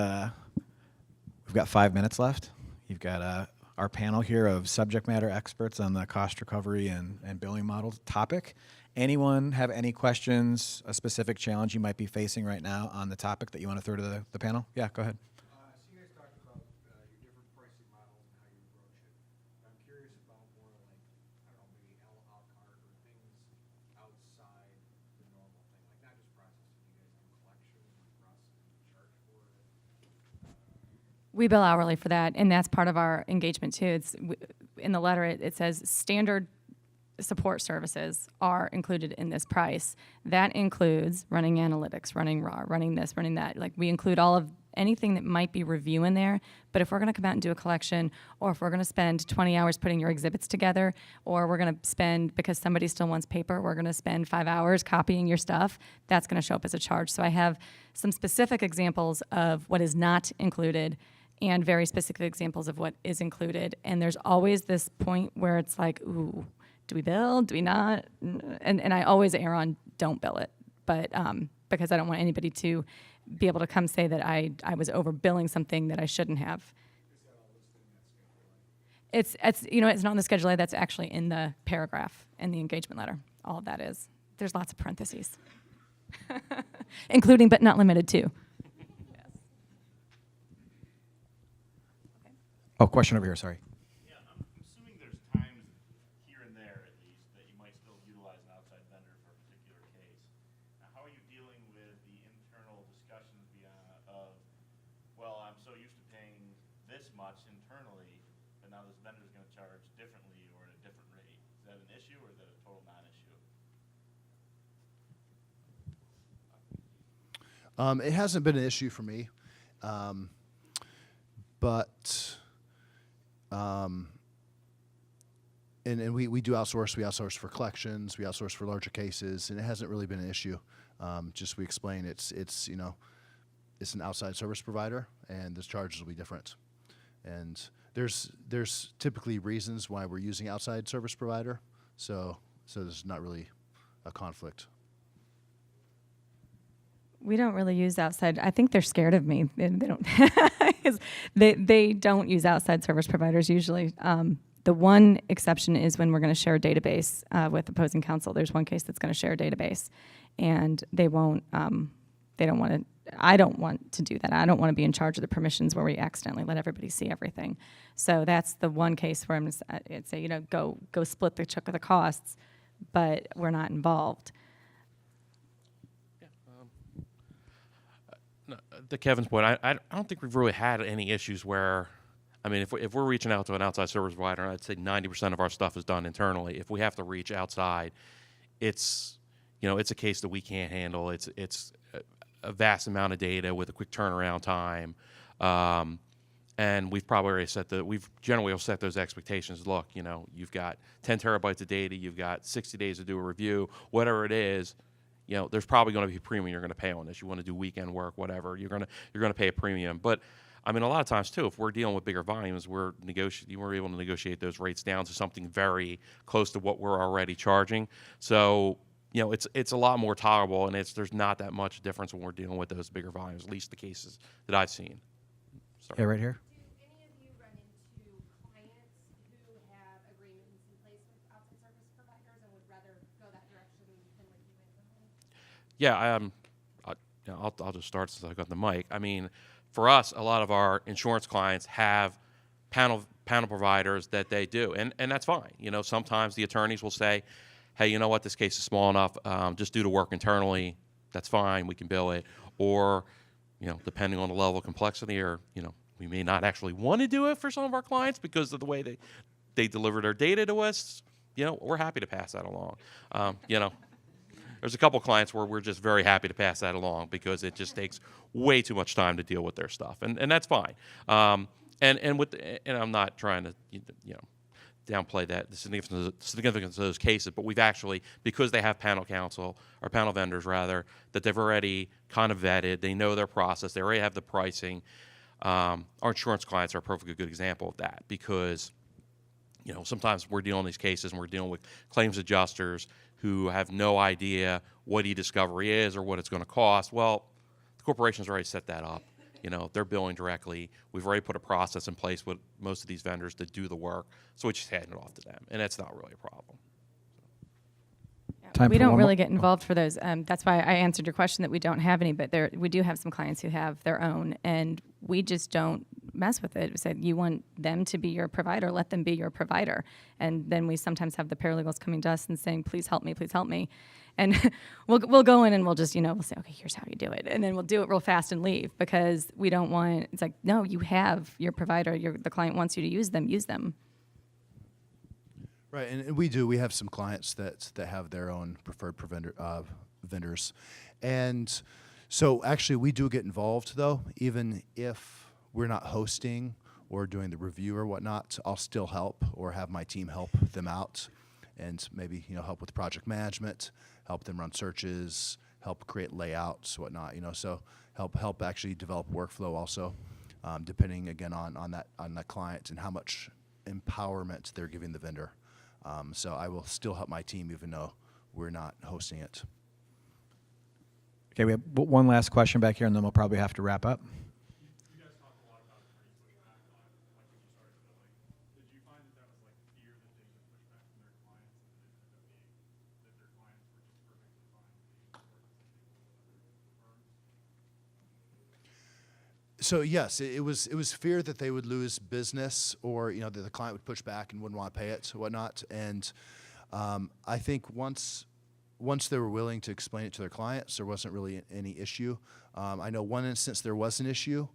5 minutes left. You've got our panel here of subject matter experts on the cost recovery and billing model topic. Anyone have any questions, a specific challenge you might be facing right now on the topic that you want to throw to the panel? Yeah, go ahead. So you guys talked about your different pricing models and how you approach it. I'm curious about more like, I don't know, maybe a la carte or things outside the normal thing, like not just processing. You guys have collection and processing, charge for it. We bill hourly for that, and that's part of our engagement too. In the letter, it says standard support services are included in this price. That includes running analytics, running raw, running this, running that. Like, we include all of anything that might be review in there. But if we're going to come out and do a collection, or if we're going to spend 20 hours putting your exhibits together, or we're going to spend, because somebody still wants paper, we're going to spend 5 hours copying your stuff, that's going to show up as a charge. So I have some specific examples of what is not included and very specific examples of what is included. And there's always this point where it's like, ooh, do we bill? Do we not? And I always err on don't bill it, but because I don't want anybody to be able to come say that I was overbilling something that I shouldn't have. It's it's not in the Schedule A. That's actually in the paragraph in the engagement letter. All of that is. There's lots of parentheses, including but not limited to. Oh, question over here, sorry. Yeah, I'm assuming there's times here and there, at least, that you might still utilize an outside vendor for a particular case. Now, how are you dealing with the internal discussions of, well, I'm so used to paying this much internally, but now this vendor's going to charge differently or at a different rate? Is that an issue, or is that a total non-issue? It hasn't been an issue for me, but and we do outsource. We outsource for collections. We outsource for larger cases, and it hasn't really been an issue. Just we explain it's it's an outside service provider, and the charges will be different. And there's typically reasons why we're using outside service provider, so there's not really a conflict. We don't really use outside. I think they're scared of me. They don't. 'Cause they don't use outside service providers usually. The one exception is when we're going to share a database with opposing counsel. There's one case that's going to share a database, and they won't. They don't want to. I don't want to do that. I don't want to be in charge of the permissions where we accidentally let everybody see everything. So that's the one case where I'd say, go split the chunk of the costs, but we're not involved. No, to Kevin's point, I don't think we've really had any issues where, I mean, if we're reaching out to an outside service provider, I'd say 90% of our stuff is done internally. If we have to reach outside, it's a case that we can't handle. It's a vast amount of data with a quick turnaround time, and we've probably already we've generally set those expectations. Look, you've got 10 terabytes of data, you've got 60 days to do a review, whatever it is. There's probably going to be a premium you're going to pay on this. You want to do weekend work, whatever. You're going to pay a premium. But I mean, a lot of times too, if we're dealing with bigger volumes, we're able to negotiate those rates down to something very close to what we're already charging. So it's a lot more tolerable, and there's not that much difference when we're dealing with those bigger volumes. At least the cases that I've seen. Sorry. Yeah, right here. Do any of you run into clients who have agreements in place with outside service providers and would rather go that direction than with you internally? Yeah, I'll just start since I've got the mic. I mean, for us, a lot of our insurance clients have panel providers that they do, and that's fine. Sometimes the attorneys will say, hey, you know what, this case is small enough, just do the work internally, that's fine, we can bill it. Or, depending on the level of complexity, or, we may not actually want to do it for some of our clients because of the way they deliver their data to us, we're happy to pass that along. There's a couple clients where we're just very happy to pass that along because it just takes way too much time to deal with their stuff, and that's fine. And I'm not trying to, downplay the significance of those cases, but we've actually, because they have panel counsel, or panel vendors rather, that they've already kind of vetted, they know their process, they already have the pricing. Our insurance clients are a perfectly good example of that, because sometimes we're dealing with these cases and we're dealing with claims adjusters who have no idea what e-discovery is or what it's going to cost. Well, the corporation's already set that up. They're billing directly. We've already put a process in place with most of these vendors to do the work, so we just hand it off to them, and that's not really a problem. Time We for don't one really more. get involved for those. That's why I answered your question that we don't have any, but we do have some clients who have their own, and we just don't mess with it. We said, you want them to be your provider, let them be your provider. And then we sometimes have the paralegals coming to us and saying, please help me. And we'll go in and we'll just, we'll say, okay, here's how you do it. And then we'll do it real fast and leave, because we don't want, it's like, no, you have your provider, the client wants you to use them. Right, and we have some clients that have their own preferred vendors. And so actually we do get involved, though, even if we're not hosting or doing the review or whatnot. I'll still help, or have my team help them out, and maybe help with project management, help them run searches, help create layouts, whatnot. So help actually develop workflow also, depending again on that client and how much empowerment they're giving the vendor. So I will still help my team even though we're not hosting it. Okay, we have one last question back here, and then we'll probably have to wrap up. You guys talk a lot about attorneys pushing back on, like when you started billing. Did you find that was like fear that they would push back from their clients, and that it ended up being that their clients were just perfectly fine with being working with firms? So yes, it was fear that they would lose business, or that the client would push back and wouldn't want to pay it, whatnot. And I think once they were willing to explain it to their clients, there wasn't really any issue. I know one instance there was an issue,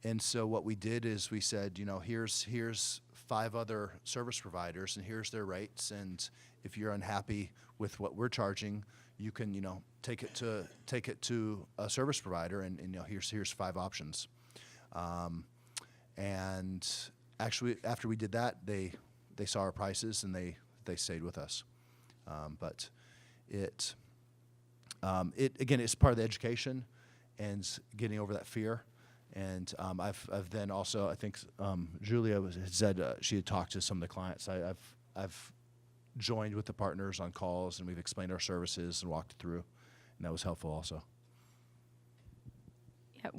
and so what we did is we said, here's 5 other service providers, and here's their rates, and if you're unhappy with what we're charging, you can take it to a service provider, and here's 5 options. And actually, after we did that, they saw our prices and they stayed with us. But it again, it's part of the education, and getting over that fear. And I've then also, I think Julia had said she had talked to some of the clients. I've joined with the partners on calls, and we've explained our services and walked through, and that was helpful also. Yeah,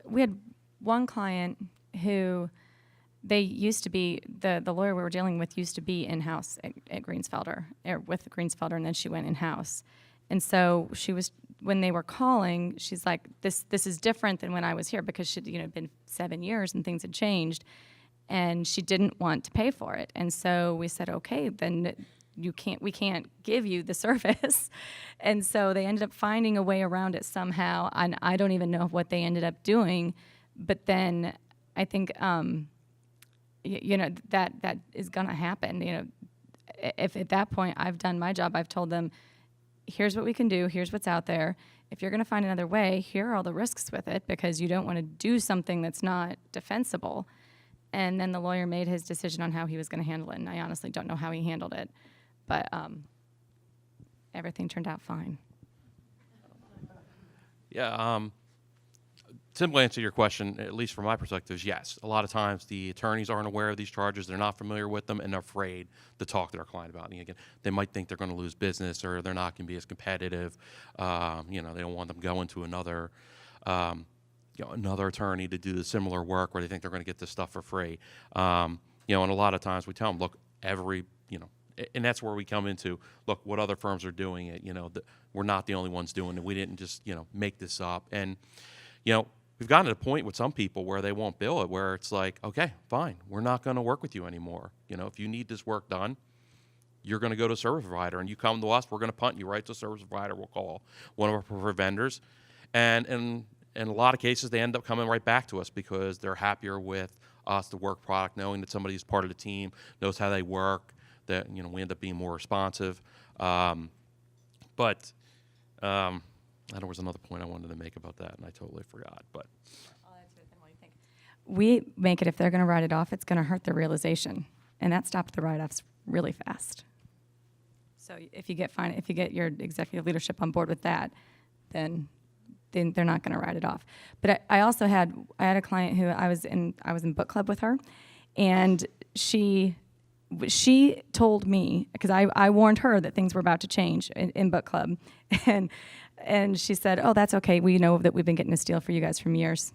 we had one client who they used to be, the lawyer we were dealing with used to be in-house at Greensfelder, or with Greensfelder, and then she went in-house. And so when they were calling, she's like, this is different than when I was here, because she'd, been 7 years and things had changed, and she didn't want to pay for it. And so we said, okay, then we can't give you the service. And so they ended up finding a way around it somehow, and I don't even know what they ended up doing. But then I think, that is going to happen. If at that point I've done my job, I've told them, here's what we can do, here's what's out there. If you're going to find another way, here are all the risks with it, because you don't want to do something that's not defensible. And then the lawyer made his decision on how he was going to handle it, and I honestly don't know how he handled it. But everything turned out fine. Yeah, simple answer to your question, at least from my perspective, is yes. A lot of times the attorneys aren't aware of these charges, they're not familiar with them, and they're afraid to talk to their client about it. And again, they might think they're going to lose business, or they're not going to be as competitive. They don't want them going to another attorney to do the similar work where they think they're going to get this stuff for free. And a lot of times we tell them, look, and that's where we come into, look, what other firms are doing it. We're not the only ones doing it. We didn't just, make this up. And, we've gotten to the point with some people where they won't bill it, where it's like, okay, fine, we're not going to work with you anymore. If you need this work done, you're going to go to a service provider, and you come to us, we're going to punt you right to a service provider. We'll call one of our preferred vendors. And in a lot of cases, they end up coming right back to us because they're happier with us, the work product, knowing that somebody's part of the team, knows how they work, that, we end up being more responsive. There was another point I wanted to make about that, and I totally forgot. But I'll add to it then. What do you think? We make it, if they're going to write it off, it's going to hurt their realization, and that stops the write-offs really fast. So if you get your executive leadership on board with that, then they're not going to write it off. But I also had a client who I was in book club with her, and she told me, because I warned her that things were about to change in book club, and she said, oh, that's okay. We know that we've been getting this deal for you guys for years.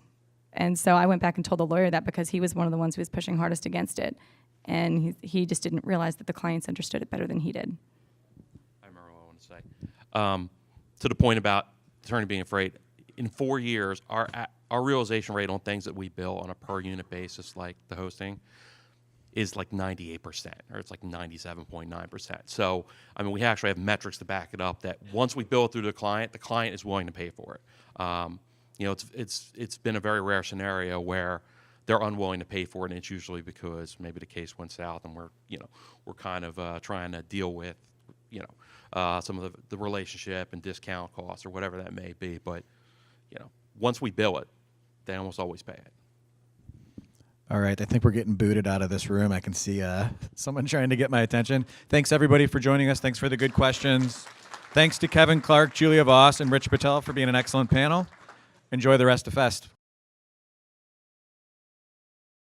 And so I went back and told the lawyer that, because he was one of the ones who was pushing hardest against it, and he just didn't realize that the clients understood it better than he did. I remember what I want to say. To the point about attorney being afraid, in 4 years, our realization rate on things that we bill on a per unit basis, like the hosting, is like 98%, or it's like 97.9%. So, we actually have metrics to back it up that once we bill it through the client is willing to pay for it. It's been a very rare scenario where they're unwilling to pay for it, and it's usually because maybe the case went south, and we're kind of trying to deal with, some of the relationship and discount costs or whatever that may be. But, once we bill it, they almost always pay it. All right, I think we're getting booted out of this room. I can see someone trying to get my attention. Thanks, everybody, for joining us. Thanks for the good questions. Thanks to Kevin Clark, Julia Voss, and Rich Patel for being an excellent panel. Enjoy the rest of Fest.